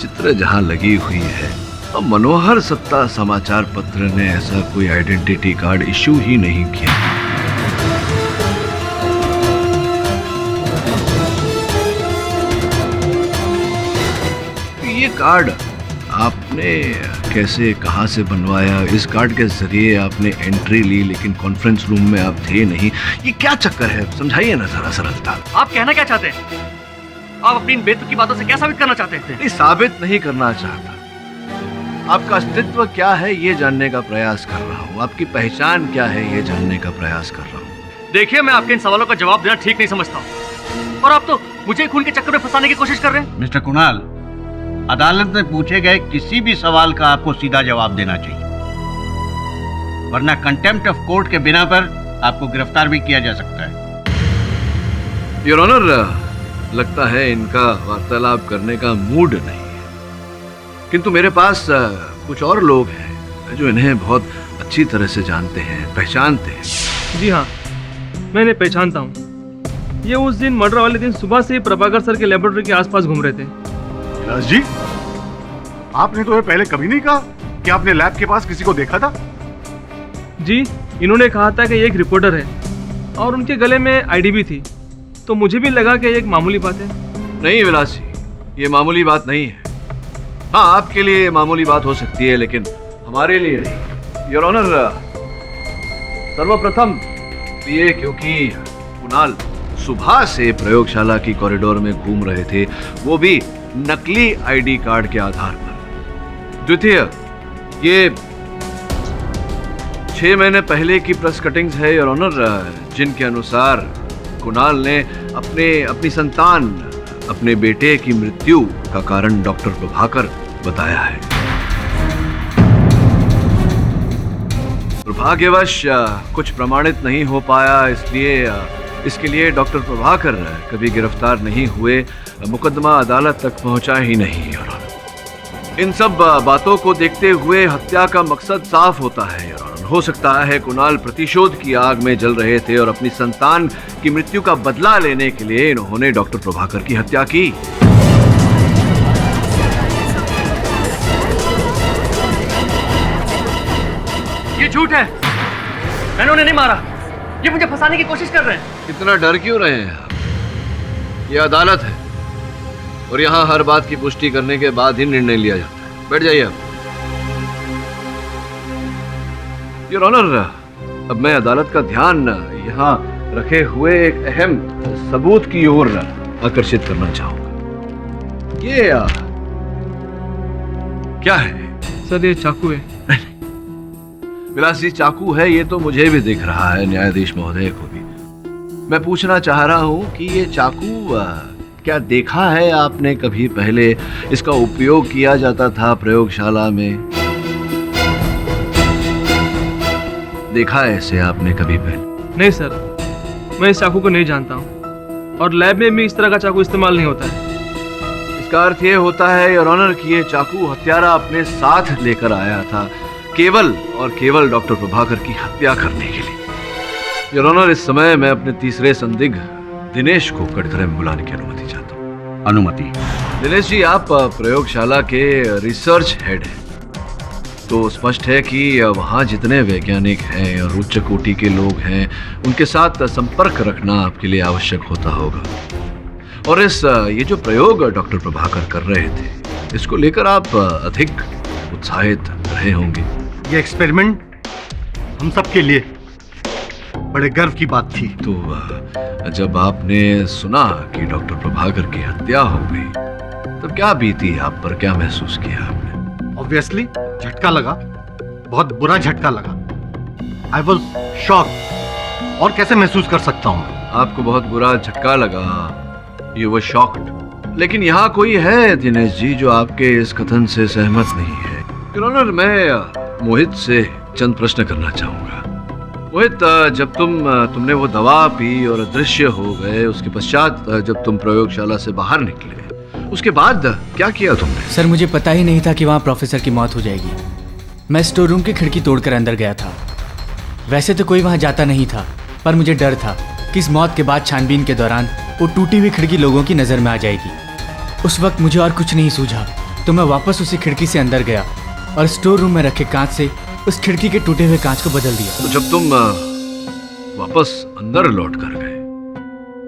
चित्र जहाँ लगी हुई है, अब मनोहर सत्ता समाचार पत्र ने ऐसा कोई आइडेंटिटी कार्ड इशू ही नहीं किया। ये कार्ड आपने कैसे, कहां से बनवाया? इस कार्ड के जरिए आपने एंट्री ली, लेकिन कॉन्फ्रेंस रूम में आप थे नहीं। ये क्या चक्कर है, समझाइए ना जरा सरलता। आप कहना क्या चाहते हैं? आप अपनी इन बेतुकी बातों से क्या साबित करना चाहते हैं? नहीं, साबित नहीं करना चाहता। आपका अस्तित्व क्या है ये जानने का प्रयास कर रहा हूँ। आपकी पहचान क्या है ये जानने का प्रयास कर रहा हूँ। देखिए, मैं आपके इन सवालों का जवाब देना ठीक नहीं समझता, और आप तो मुझे खून के चक्कर में फंसाने की कोशिश कर रहे हैं। मिस्टर कुणाल, अदालत में पूछे गए किसी भी सवाल का आपको सीधा जवाब देना चाहिए, वरना कंटेम्प्ट ऑफ कोर्ट के बिना पर आपको गिरफ्तार भी किया जा सकता है। योर ऑनर, लगता है इनका वार्तालाप करने का मूड नहीं है, किंतु मेरे पास कुछ और लोग हैं जो इन्हें बहुत अच्छी तरह से जानते हैं, पहचानते हैं। जी हाँ, मैं इन्हें पहचानता हूँ। ये उस दिन मर्डर वाले दिन सुबह से प्रभाकर सर के लेबोरेटरी के आसपास घूम रहे थे। विलास जी, आपने तो ये पहले कभी नहीं कहा कि आपने लैब के पास किसी को देखा था। जी, इन्होंने कहा था कि ये एक रिपोर्टर है और उनके गले में आईडी भी थी, तो मुझे भी लगा कि ये एक मामूली बात है। नहीं विलास जी, ये मामूली बात नहीं है। हाँ, आपके लिए मामूली बात हो सकती है, लेकिन हमारे लिए नहीं। योर ऑनर, सर्वप्रथम ये क्योंकि कुणाल सुबह से प्रयोगशाला की कॉरिडोर में घूम रहे थे, वो भी नकली आईडी कार्ड के आधार पर। द्वितीय, ये 6 महीने पहले की प्रेस कटिंग्स है योर ऑनर, जिनके अनुसार कुणाल ने अपनी संतान, अपने बेटे की मृत्यु का कारण डॉक्टर प्रभाकर बताया है। दुर्भाग्यवश कुछ प्रमाणित नहीं हो पाया, इसलिए इसके लिए डॉक्टर प्रभाकर कभी गिरफ्तार नहीं हुए, मुकदमा अदालत तक पहुंचा ही नहीं। योर ऑनर, इन सब बातों को देखते हुए हत्या का मकसद साफ होता है। योर ऑनर, हो सकता है कुणाल प्रतिशोध की आग में जल रहे थे और अपनी संतान की मृत्यु का बदला लेने के लिए इन्होंने डॉक्टर प्रभाकर की हत्या की। ये झूठ है, मैंने उन्हें नहीं मारा। ये मुझे फंसाने की कोशिश कर रहे हैं। इतना डर क्यों रहे हैं आप? ये अदालत है और यहाँ हर बात की पुष्टि करने के बाद ही निर्णय लिया जाता है। बैठ जाइए आप। योर ऑनर, अब मैं अदालत का ध्यान यहाँ रखे हुए एक अहम सबूत की ओर आकर्षित करना चाहूंगा। ये क्या है? सर, ये चाकू है। विलास जी, चाकू है ये तो मुझे भी दिख रहा है, न्यायाधीश महोदय को भी। मैं पूछना चाह रहा हूँ कि ये चाकू क्या देखा है आपने कभी पहले? इसका उपयोग किया जाता था प्रयोगशाला में? देखा है इसे आपने कभी पहले? नहीं सर, मैं इस चाकू को नहीं जानता हूँ, और लैब में भी इस तरह का चाकू इस्तेमाल नहीं होता है। इसका अर्थ ये होता है योर ऑनर कि ये चाकू हत्यारा अपने साथ लेकर आया था, केवल और केवल डॉक्टर प्रभाकर की हत्या करने के लिए। योर ऑनर, इस समय मैं अपने तीसरे संदिग्ध दिनेश को कटघरे में बुलाने की अनुमति चाहता हूँ। अनुमति? दिनेश जी, आप प्रयोगशाला के रिसर्च हेड हैं, तो स्पष्ट है कि वहाँ जितने वैज्ञानिक हैं और उच्च कोटि के लोग हैं, उनके साथ संपर्क रखना आपके लिए आवश्यक होता होगा। और ये जो प्रयोग डॉक्टर प्रभाकर कर रहे थे, इसको लेकर आप अधिक उत्साहित रहे होंगे। ये एक्सपेरिमेंट हम सबके लिए बड़े गर्व की बात थी। तो जब आपने सुना कि डॉक्टर प्रभाकर की हत्या हो गई, तब क्या बीती आप पर, क्या महसूस किया आपने? ऑब्वियसली झटका लगा, बहुत बुरा झटका लगा। I was shocked. और कैसे महसूस कर सकता हूँ? आपको बहुत बुरा झटका लगा, यू वर शॉक्ड। लेकिन यहाँ कोई है दिनेश जी जो आपके इस कथन से सहमत नहीं है। योर ऑनर, मैं मोहित से चंद प्रश्न करना चाहूंगा। मोहित, जब तुमने वो दवा पी और अदृश्य हो गए, उसके पश्चात जब तुम प्रयोगशाला से बाहर निकले, उसके बाद क्या किया तुमने? सर, मुझे पता ही नहीं था कि वहाँ प्रोफेसर की मौत हो जाएगी। मैं स्टोर रूम की खिड़की तोड़कर अंदर गया था। वैसे तो कोई वहाँ जाता नहीं था, पर मुझे डर था कि इस मौत के बाद छानबीन के दौरान वो टूटी हुई खिड़की लोगों की नज़र में आ जाएगी। उस वक्त मुझे और कुछ नहीं सूझा, तो मैं वापस उसी खिड़की से अंदर गया और स्टोर रूम में रखे कांच से उस खिड़की के टूटे हुए कांच को बदल दिया। तो जब तुम वापस अंदर लौट कर गए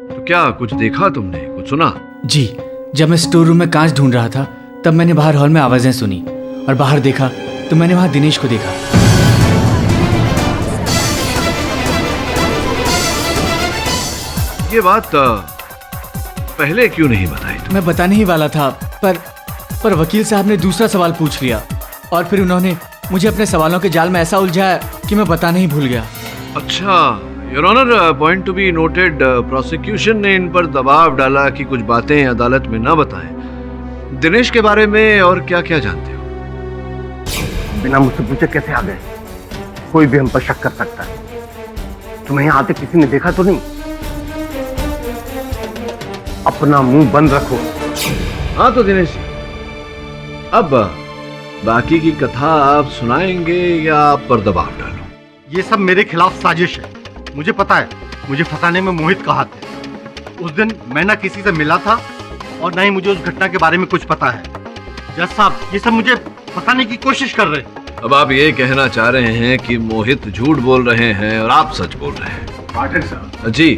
तो क्या कुछ देखा तुमने, कुछ सुना? जी, जब मैं स्टोर रूम में कांच ढूंढ रहा था तब मैंने बाहर हॉल में आवाजें सुनी और बाहर देखा तो मैंने वहां दिनेश को देखा। ये बात पहले क्यों नहीं बताई? मैं बताने ही वाला था पर वकील साहब ने दूसरा सवाल पूछ लिया और फिर उन्होंने मुझे अपने सवालों के जाल में ऐसा उलझाया कि मैं बताने ही भूल गया। अच्छा, your honour, point to be noted, prosecution ने इन पर दबाव डाला कि कुछ बातें अदालत में न बताएं। दिनेश के बारे में और क्या क्या जानते हो? बिना मुझसे पूछे कैसे आ गए? कोई भी हम पर शक कर सकता है। तुम्हें यहाँ आते किसी ने देखा तो नहीं? अपना मुंह बंद रखो। हाँ तो दिनेश जी, अब बाकी की कथा आप सुनाएंगे या आप पर दबाव डालो? ये सब मेरे खिलाफ साजिश है। मुझे पता है मुझे फंसाने में मोहित का हाथ है। उस दिन मैं ना किसी से मिला था और ना ही मुझे उस घटना के बारे में कुछ पता है। जज साहब, ये सब मुझे फंसाने की कोशिश कर रहे हैं। अब आप ये कहना चाह रहे हैं कि मोहित झूठ बोल रहे हैं और आप सच बोल रहे हैं? पाठक साहब जी,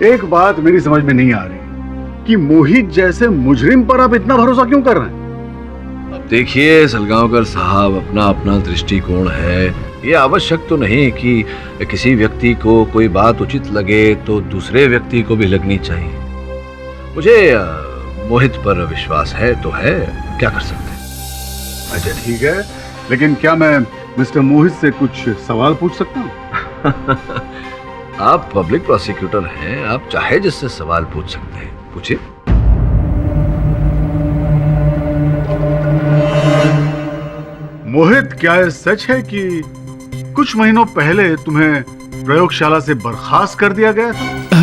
एक बात मेरी समझ में नहीं आ रही कि मोहित जैसे मुजरिम पर आप इतना भरोसा क्यों कर रहे हैं? अब देखिए सलगांवकर साहब, अपना अपना दृष्टिकोण है। ये आवश्यक तो नहीं कि किसी व्यक्ति को कोई बात उचित लगे तो दूसरे व्यक्ति को भी लगनी चाहिए। मुझे मोहित पर विश्वास है तो है, क्या कर सकते हैं। अच्छा ठीक है, लेकिन क्या मैं मिस्टर मोहित से कुछ सवाल पूछ सकता हूँ? आप पब्लिक प्रोसिक्यूटर हैं, आप चाहे जिससे सवाल पूछ सकते हैं, पूछिए। मोहित, क्या ये सच है कि कुछ महीनों पहले तुम्हें प्रयोगशाला से बर्खास्त कर दिया गया था?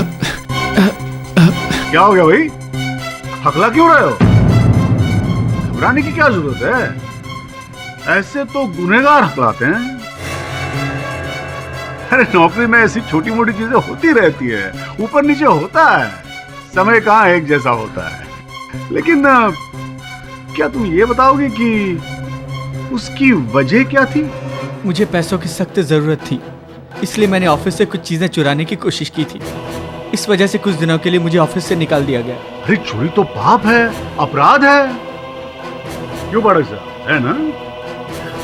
क्या हो गया भाई? हकला क्यों रहे हो? घबराने की क्या जरूरत है? ऐसे तो गुनहगार हकलाते हैं। अरे नौकरी में ऐसी छोटी मोटी चीजें होती रहती है, ऊपर नीचे होता है, समय कहाँ एक जैसा होता है। लेकिन क्या तुम ये बताओगे कि उसकी वजह क्या थी? मुझे पैसों की सख्त जरूरत थी, इसलिए मैंने ऑफिस से कुछ चीजें चुराने की कोशिश की थी। इस वजह से कुछ दिनों के लिए मुझे ऑफिस से निकाल दिया गया। अरे चोरी तो पाप है, अपराध है, क्यों पाठक साहब, है ना?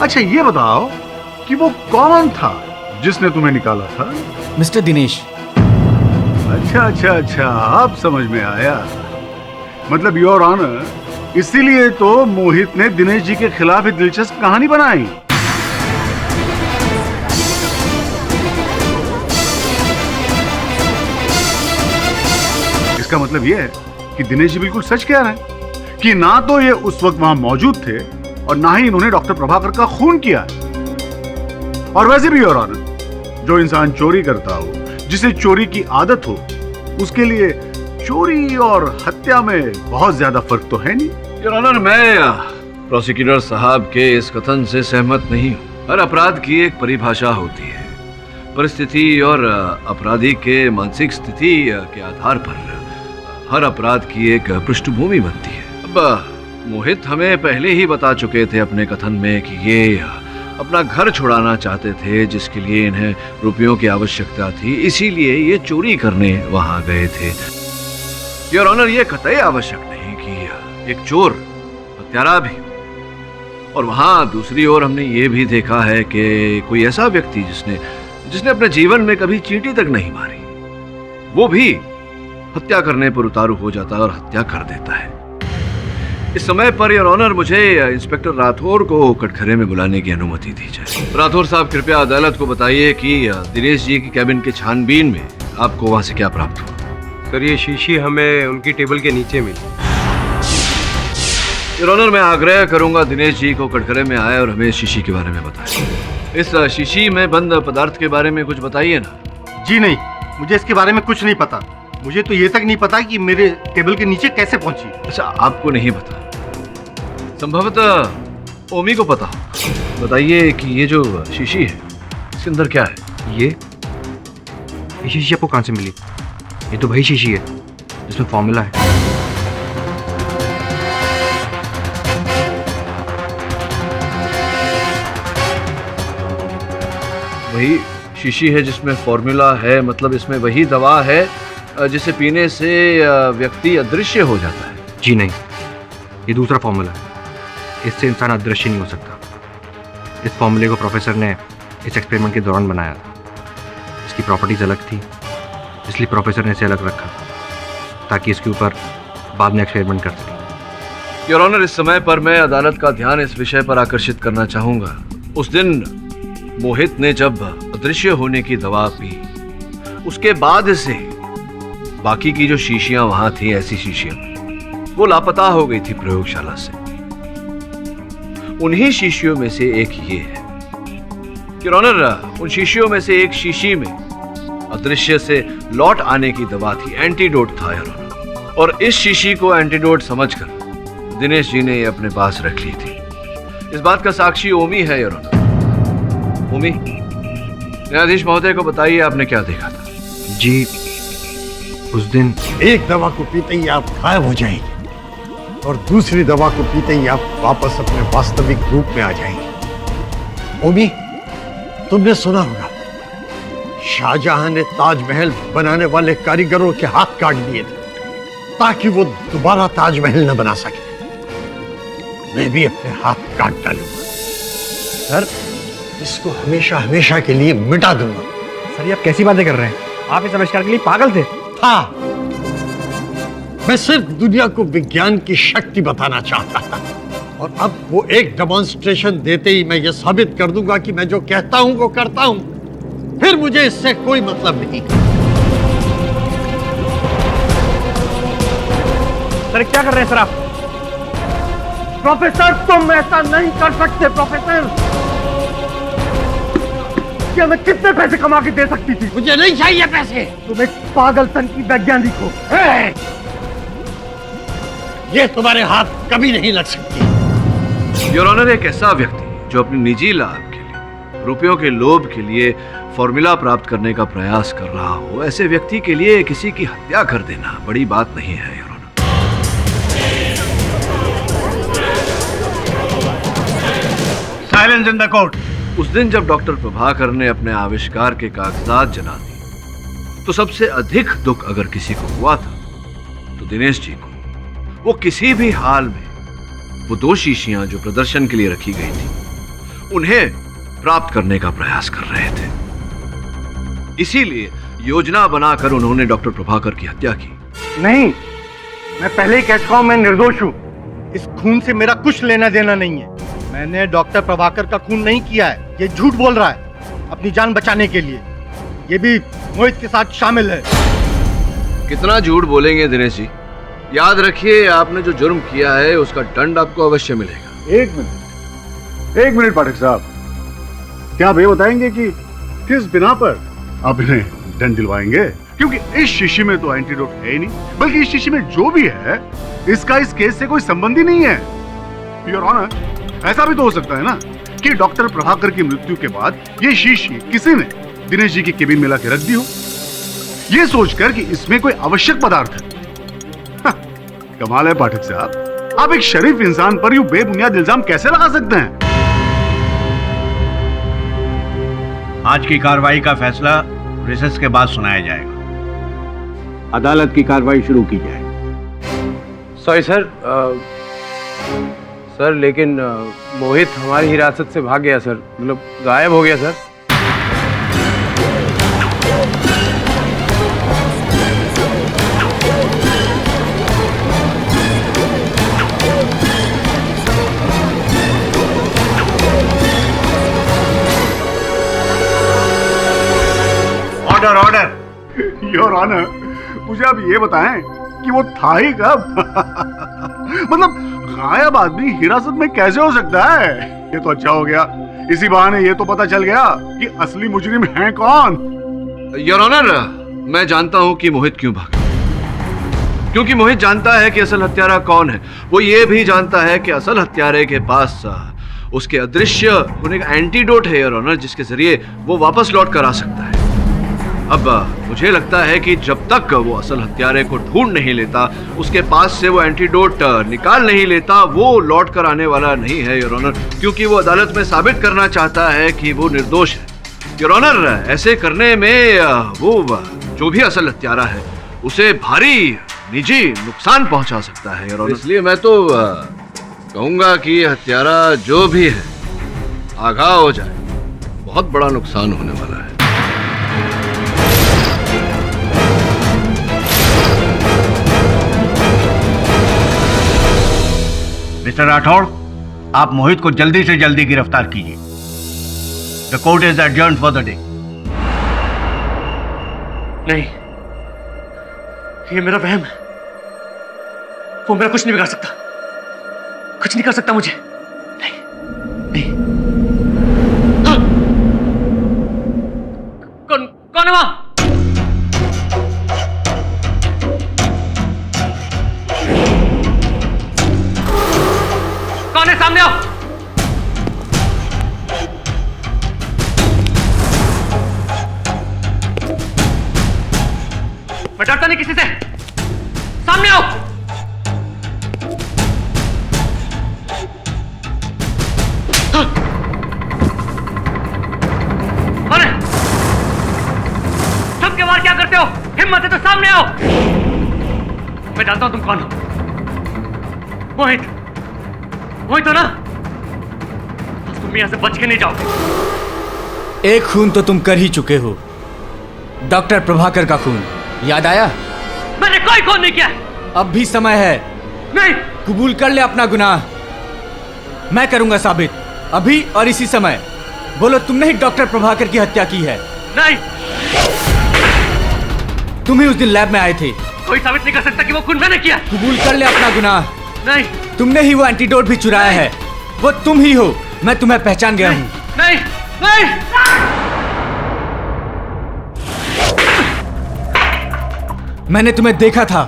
अच्छा ये बताओ कि वो कौन था जिसने तुम्हें निकाला था? मिस्टर दिनेश। अच्छा, अब समझ में आया। मतलब योर ऑनर, इसीलिए तो मोहित ने दिनेश जी के खिलाफ एक दिलचस्प कहानी बनाई। इसका मतलब यह है कि दिनेश जी बिल्कुल सच कह रहे हैं कि ना तो ये उस वक्त वहां मौजूद थे और ना ही इन्होंने डॉक्टर प्रभाकर का खून किया। और वैसे भी योर ऑनर, जो इंसान चोरी करता हो, जिसे चोरी की आदत हो, उसके लिए चोरी और हत्या में बहुत ज्यादा फर्क तो है नहीं। योर ऑनर, मैं प्रोसिक्यूटर साहब के इस कथन से सहमत नहीं हूँ। हर अपराध की एक परिभाषा होती है। परिस्थिति और अपराधी के मानसिक स्थिति के आधार पर हर अपराध की एक पृष्ठभूमि बनती है। अब मोहित हमें पहले ही बता चुके थे अपने कथन में कि ये अपना घर छुड़ाना चाहते थे, जिसके लिए इन्हें रुपयों की आवश्यकता थी, इसीलिए ये चोरी करने वहां गए थे। योर ऑनर, ये कतई आवश्यक नहीं कि एक चोर हत्यारा भी हो। और वहां दूसरी ओर हमने ये भी देखा है कि कोई ऐसा व्यक्ति जिसने अपने जीवन में कभी चींटी तक नहीं मारी, वो भी हत्या करने पर उतारू हो जाता है और हत्या कर देता है। इस समय पर योर ऑनर, मुझे इंस्पेक्टर राठौर को कटघरे में बुलाने की अनुमति दी जाए। राठौर साहब, कृपया अदालत को बताइए कि दिनेश जी की कैबिन के छानबीन में आपको वहां से क्या प्राप्त हुआ? सर, ये शीशी हमें उनकी टेबल के नीचे मिली। योर ऑनर, मैं आग्रह करूंगा दिनेश जी को कटघरे में आए और हमें इस शीशी के बारे में बताएं। इस शीशी में बंद पदार्थ के बारे में कुछ बताइए ना। जी नहीं, मुझे इसके बारे में कुछ नहीं पता। मुझे तो ये तक नहीं पता कि मेरे टेबल के नीचे कैसे पहुंची। अच्छा, आपको नहीं पता? संभवतः ओमी को पता हो। बताइए कि ये जो शीशी है, इसके अंदर क्या है? ये शीशी आपको कहाँ से मिली? ये तो वही शीशी है जिसमें फॉर्मूला है। वही शीशी है जिसमें फॉर्मूला है, मतलब इसमें वही दवा है जिसे पीने से व्यक्ति अदृश्य हो जाता है। जी नहीं, ये दूसरा फॉर्मूला है। इससे इंसान अदृश्य नहीं हो सकता। इस फॉर्मूले को प्रोफेसर ने इस एक्सपेरिमेंट के दौरान बनाया था। इसकी प्रॉपर्टीज अलग थी, इसलिए प्रोफेसर ने इसे अलग रखा ताकि इसके ऊपर बाद में एक्सपेरिमेंट कर सके। योर ऑनर, इस समय पर मैं अदालत का ध्यान इस विषय पर आकर्षित करना चाहूंगा। उस दिन मोहित ने जब अदृश्य होने की दवा पी, उसके बाद से बाकी की जो शीशियां वहां थी, ऐसी शीशियां, वो लापता हो गई थी प्रयोगशाला से। उन्हीं शीशियों में से एक ये है। योर ऑनर, उन शीशियों में से एक शीशी में अदृश्य से लौट आने की दवा थी, एंटीडोट था योर ऑनर। और इस शीशी को एंटीडोट समझकर दिनेश जी ने ये अपने पास रख ली थी। इस बात का साक्षी ओमी है योर ऑनर। ओमी, न्यायाधीश महोदय को बताइए आपने क्या देखा था। जी, उस दिन एक दवा को पीते ही आप गायब हो जाएंगे और दूसरी दवा को पीते ही आप वापस अपने वास्तविक रूप में आ जाएंगे। ओमी, तुमने सुना होगा शाहजहां ने ताजमहल बनाने वाले कारीगरों के हाथ काट दिए थे ताकि वो दोबारा ताजमहल न बना सके। मैं भी अपने हाथ काट डालूंगा सर, इसको हमेशा हमेशा के लिए मिटा दूंगा। सर, ये आप कैसी बातें कर रहे हैं? आप इस आविष्कार के लिए पागल थे। हाँ, मैं सिर्फ दुनिया को विज्ञान की शक्ति बताना चाहता था और अब वो एक डेमोन्स्ट्रेशन देते ही मैं ये साबित कर दूंगा कि मैं जो कहता हूं वो करता हूं। फिर मुझे इससे कोई मतलब नहीं। सर, क्या कर रहे हैं सर आप? प्रोफेसर, तुम ऐसा नहीं कर सकते। प्रोफेसर, क्या मैं कितने पैसे कमा के दे सकती थी? मुझे नहीं चाहिए पैसे। तुम एक पागलपन की वैज्ञानिक हो। ये तुम्हारे हाथ कभी नहीं लग सकती। योर ऑनर, एक ऐसा व्यक्ति जो अपने निजी लाभ के लिए, रुपयों के लोभ के लिए फॉर्मूला प्राप्त करने का प्रयास कर रहा हो, ऐसे व्यक्ति के लिए किसी की हत्या कर देना बड़ी बात नहीं है your honour. Silence in the court. उस दिन जब डॉक्टर प्रभाकर ने अपने आविष्कार के कागजात जला दिए, तो सबसे अधिक दुख अगर किसी को हुआ था तो दिनेश जी को। वो किसी भी हाल में वो दो शीशियां जो प्रदर्शन के लिए रखी गई थी, उन्हें प्राप्त करने का प्रयास कर रहे थे। इसीलिए योजना बनाकर उन्होंने डॉक्टर प्रभाकर की हत्या की। नहीं, मैं पहले ही कह चुका हूं, मैं निर्दोष हूं। इस खून से मेरा कुछ लेना देना नहीं है। मैंने डॉक्टर प्रभाकर का खून नहीं किया है। ये झूठ बोल रहा है अपनी जान बचाने के लिए। ये भी मोहित के साथ शामिल है। कितना झूठ बोलेंगे दिनेश जी? याद रखिए, आपने जो जुर्म किया है उसका दंड आपको अवश्य मिलेगा। एक मिनट पाठक साहब, क्या आप ये बताएंगे कि किस बिना पर आप इन्हें दंड दिलवाएंगे? क्योंकि इस शीशी में तो एंटीडोट है ही नहीं, बल्कि इस शीशी में जो भी है इसका इस केस से कोई संबंध ही नहीं है। योर ऑनर, ऐसा भी तो हो सकता है ना कि डॉक्टर प्रभाकर की मृत्यु के बाद ये शीशी किसी ने दिनेश जी की केबिन में लाके रख दी हो, ये सोचकर कि इसमें कोई आवश्यक पदार्थ है। कमाल है पाठक साहब, आप एक शरीफ इंसान पर यूं बेबुनियाद इल्जाम कैसे लगा सकते हैं? आज की कार्रवाई का फैसला रिसेस के बाद सुनाया जाएगा। अदालत की कार्रवाई शुरू की जाए। सॉरी सर, सर लेकिन मोहित हमारी हिरासत से भाग गया सर, मतलब गायब हो गया sir. Order order. Your honour, मुझे आप ये बताएं कि वो था ही कब? मतलब गायब आदमी हिरासत में कैसे हो सकता है? ये तो अच्छा हो गया, इसी बहाने ये तो पता चल गया कि असली मुजरिम है कौन। योर ऑनर, मैं जानता हूं कि मोहित क्यों भागा। क्योंकि मोहित जानता है कि असल हत्यारा कौन है। वो ये भी जानता है कि असल हत्यारे के पास उसके अदृश्य होने का एंटीडोट है योर ऑनर, जिसके जरिए वो वापस लौट कर आ सकता है। अब मुझे लगता है कि जब तक वो असल हत्यारे को ढूंढ नहीं लेता, उसके पास से वो एंटीडोट निकाल नहीं लेता, वो लौट कर आने वाला नहीं है योर ऑनर, क्योंकि वो अदालत में साबित करना चाहता है कि वो निर्दोष है। योर ऑनर, ऐसे करने में वो जो भी असल हत्यारा है उसे भारी निजी नुकसान पहुंचा सकता है योर ऑनर। इसलिए मैं तो कहूंगा कि हत्यारा जो भी है आगाह हो जाए, बहुत बड़ा नुकसान होने वाला है। मिस्टर राठौड़, आप मोहित को जल्दी से जल्दी गिरफ्तार कीजिए। The court is adjourned for the day. नहीं, ये मेरा वहम है। वो मेरा कुछ नहीं बिगाड़ सकता, कुछ नहीं कर सकता मुझे। नहीं, नहीं। हाँ। कौन है वहां? कौन है? सामने आओ। मैं डरता नहीं किसी से। सामने आओ। अरे चुप के बाहर क्या करते हो? हिम्मत है तो सामने आओ। मैं जानता हूं तुम कौन हो। मोहित हो ना? तुम यहां से बच के नहीं जाओगे। एक खून तो तुम कर ही चुके हो, डॉक्टर प्रभाकर का खून। याद आया? मैंने कोई खून नहीं किया। अब भी समय है। नहीं। कबूल कर ले अपना गुनाह। मैं करूंगा साबित, अभी और इसी समय। बोलो, तुमने ही डॉक्टर प्रभाकर की हत्या की है? नहीं। तुम ही उस दिन लैब में आए थे। कोई साबित नहीं कर सकता कि वो खून मैंने किया। कबूल कर ले अपना गुनाह। नहीं। तुमने ही वो एंटीडोट भी चुराया है। वो तुम ही हो। मैं तुम्हें पहचान गया हूं। नहीं, नहीं। मैंने तुम्हें देखा था,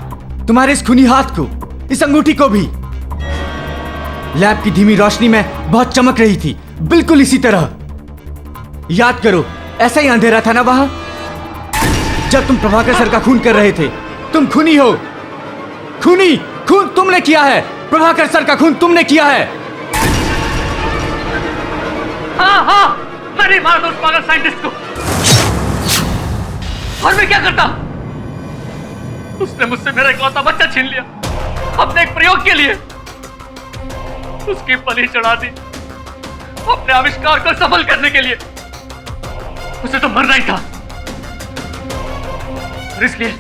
तुम्हारे इस खूनी हाथ को, इस अंगूठी को भी। लैब की धीमी रोशनी में बहुत चमक रही थी, बिल्कुल इसी तरह। याद करो, ऐसा ही अंधेरा था ना वहां, जब तुम प्रभाकर सर का खून कर रहे थे। तुम खूनी हो। खूनी, खून तुमने किया है। प्रभाकर सर का खून तुमने किया है। हाँ, मैंने मारा था उस पागल साइंटिस्ट को। और मैं क्या करता? उसने मुझसे मेरा इकलौता बच्चा छीन लिया, अपने एक प्रयोग के लिए। उसकी बलि चढ़ा दी अपने आविष्कार को सफल करने के लिए। उसे तो मरना ही था। और इसलिए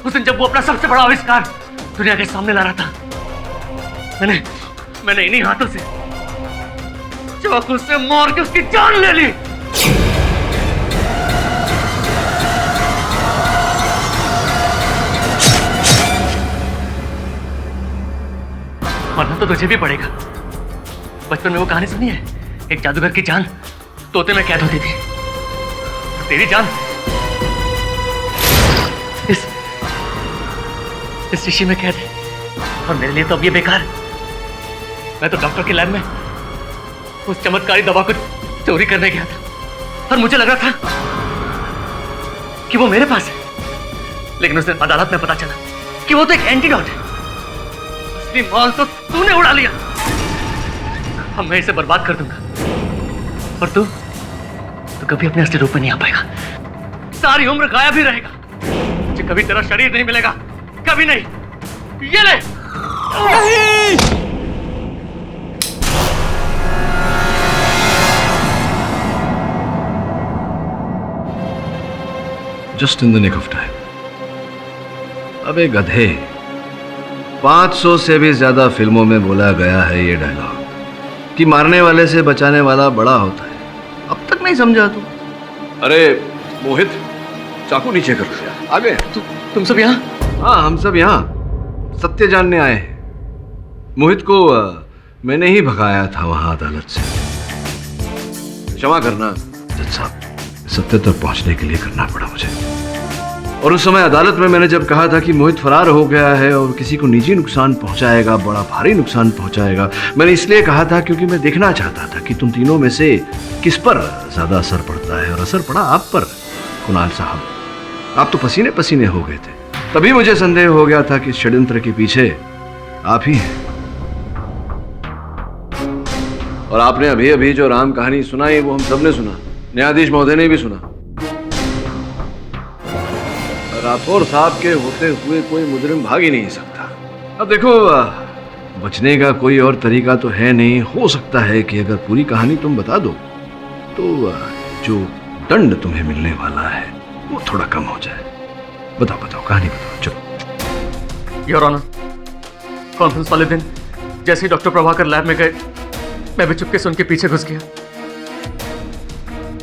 उस दिन जब वो अपना सबसे बड़ा आविष्कार दुनिया के सामने ला रहा था, मैंने इन्हीं हाथों से चाकू से मार के उसकी जान ले ली। मरना तो तुझे भी पड़ेगा। बचपन में वो कहानी सुनी है, एक जादूगर की जान तोते में कैद होती थी। तेरी जान इस शीशी में कैद है। और मेरे लिए तो अब ये बेकार। मैं तो डॉक्टर के लैब में उस चमत्कारी दवा को चोरी करने गया था और मुझे लग रहा था कि वो मेरे पास है। लेकिन उस दिन अदालत में पता चला कि वो तो एक एंटीडोट है। असली माल तो तूने उड़ा लिया। अब मैं इसे बर्बाद कर दूंगा और तू कभी अपने असली रूप में नहीं आ पाएगा। सारी उम्र गायब ही रहेगा। मुझे कभी तेरा शरीर नहीं मिलेगा, कभी नहीं। ये ले। नहीं! Just in the nick of time. अबे गधे, 500 से भी ज्यादा फिल्मों में बोला गया है ये डायलॉग कि मारने वाले से बचाने वाला बड़ा होता है। अब तक नहीं समझा तू? अरे मोहित, चाकू नीचे कर दिया। आ गए तुम सब यहाँ? हाँ, हम सब यहाँ सत्य जानने आए हैं। मोहित को मैंने ही भगाया था वहां अदालत से। क्षमा करना जज साहब, सत्य तक पहुंचने के लिए करना पड़ा मुझे। और उस समय अदालत में मैंने जब कहा था कि मोहित फरार हो गया है और किसी को निजी नुकसान पहुंचाएगा, बड़ा भारी नुकसान पहुंचाएगा, मैंने इसलिए कहा था क्योंकि मैं देखना चाहता था कि तुम तीनों में से किस पर ज्यादा असर पड़ता है। और असर पड़ा आप पर कुणाल साहब। आप तो पसीने पसीने हो गए थे। तभी मुझे संदेह हो गया था कि षड्यंत्र के पीछे आप ही हैं। और आपने अभी अभी जो राम कहानी सुनाई वो हम सबने सुना। न्यायाधीश महोदय ने भी सुना। राठौर साहब के होते हुए कोई मुजरिम भाग ही नहीं सकता। अब देखो, बचने का कोई और तरीका तो है नहीं। हो सकता है कि अगर पूरी कहानी तुम बता दो तो जो दंड तुम्हें मिलने वाला है वो थोड़ा कम हो जाए। बताओ बताओ, कहानी बताओ, चलो। योर ऑनर, कॉन्फ्रेंस वाले दिन जैसे ही डॉक्टर प्रभाकर लैब में गए, मैं भी चुपके से उनके पीछे घुस गया।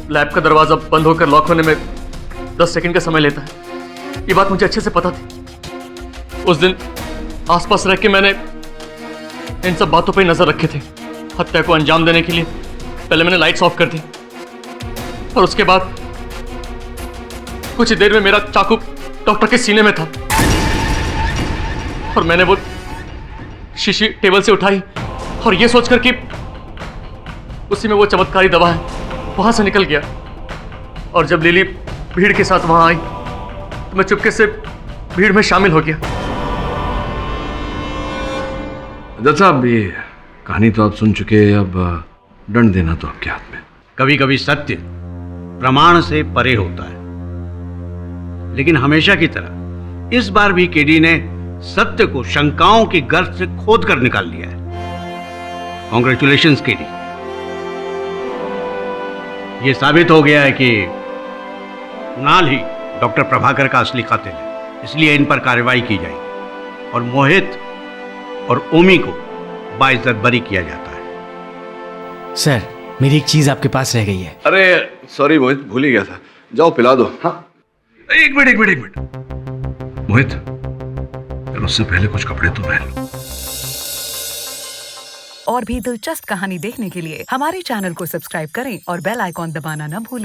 लैब का दरवाजा बंद होकर लॉक होने में 10 सेकंड का समय लेता है, ये बात मुझे अच्छे से पता थी। उस दिन आसपास रह के मैंने इन सब बातों पर नजर रखे थे। हत्या को अंजाम देने के लिए पहले मैंने लाइट्स ऑफ कर दी, और उसके बाद कुछ ही देर में मेरा चाकू डॉक्टर के सीने में था, और मैंने वो शीशी टेबल से उठाई और ये सोचकर कि उसी में वो चमत्कारी दवा है, वहां से निकल गया। और जब लिली भीड़ के साथ वहां आई तो मैं चुपके से भीड़ में शामिल हो गया। जज साहब, ये कहानी तो आप सुन चुके हैं, अब दंड देना तो आपके हाथ में। कभी कभी सत्य प्रमाण से परे होता है, लेकिन हमेशा की तरह इस बार भी केडी ने सत्य को शंकाओं की गर्त से खोद कर निकाल लिया है। Congratulations KD. यह साबित हो गया है कि कुणाल ही डॉक्टर प्रभाकर का असली कातिल है, इसलिए इन पर कार्रवाई की जाएगी और मोहित और ओमी को बाइज्जत बरी किया जाता है। सर, मेरी एक चीज आपके पास रह गई है। अरे सॉरी मोहित, भूल ही गया था। जाओ पिला दो। हाँ, एक मिनट। मोहित, फिर उससे पहले कुछ कपड़े तो पहन लो। और भी दिलचस्प कहानी देखने के लिए हमारे चैनल को सब्सक्राइब करें और बेल आइकॉन दबाना न भूलें।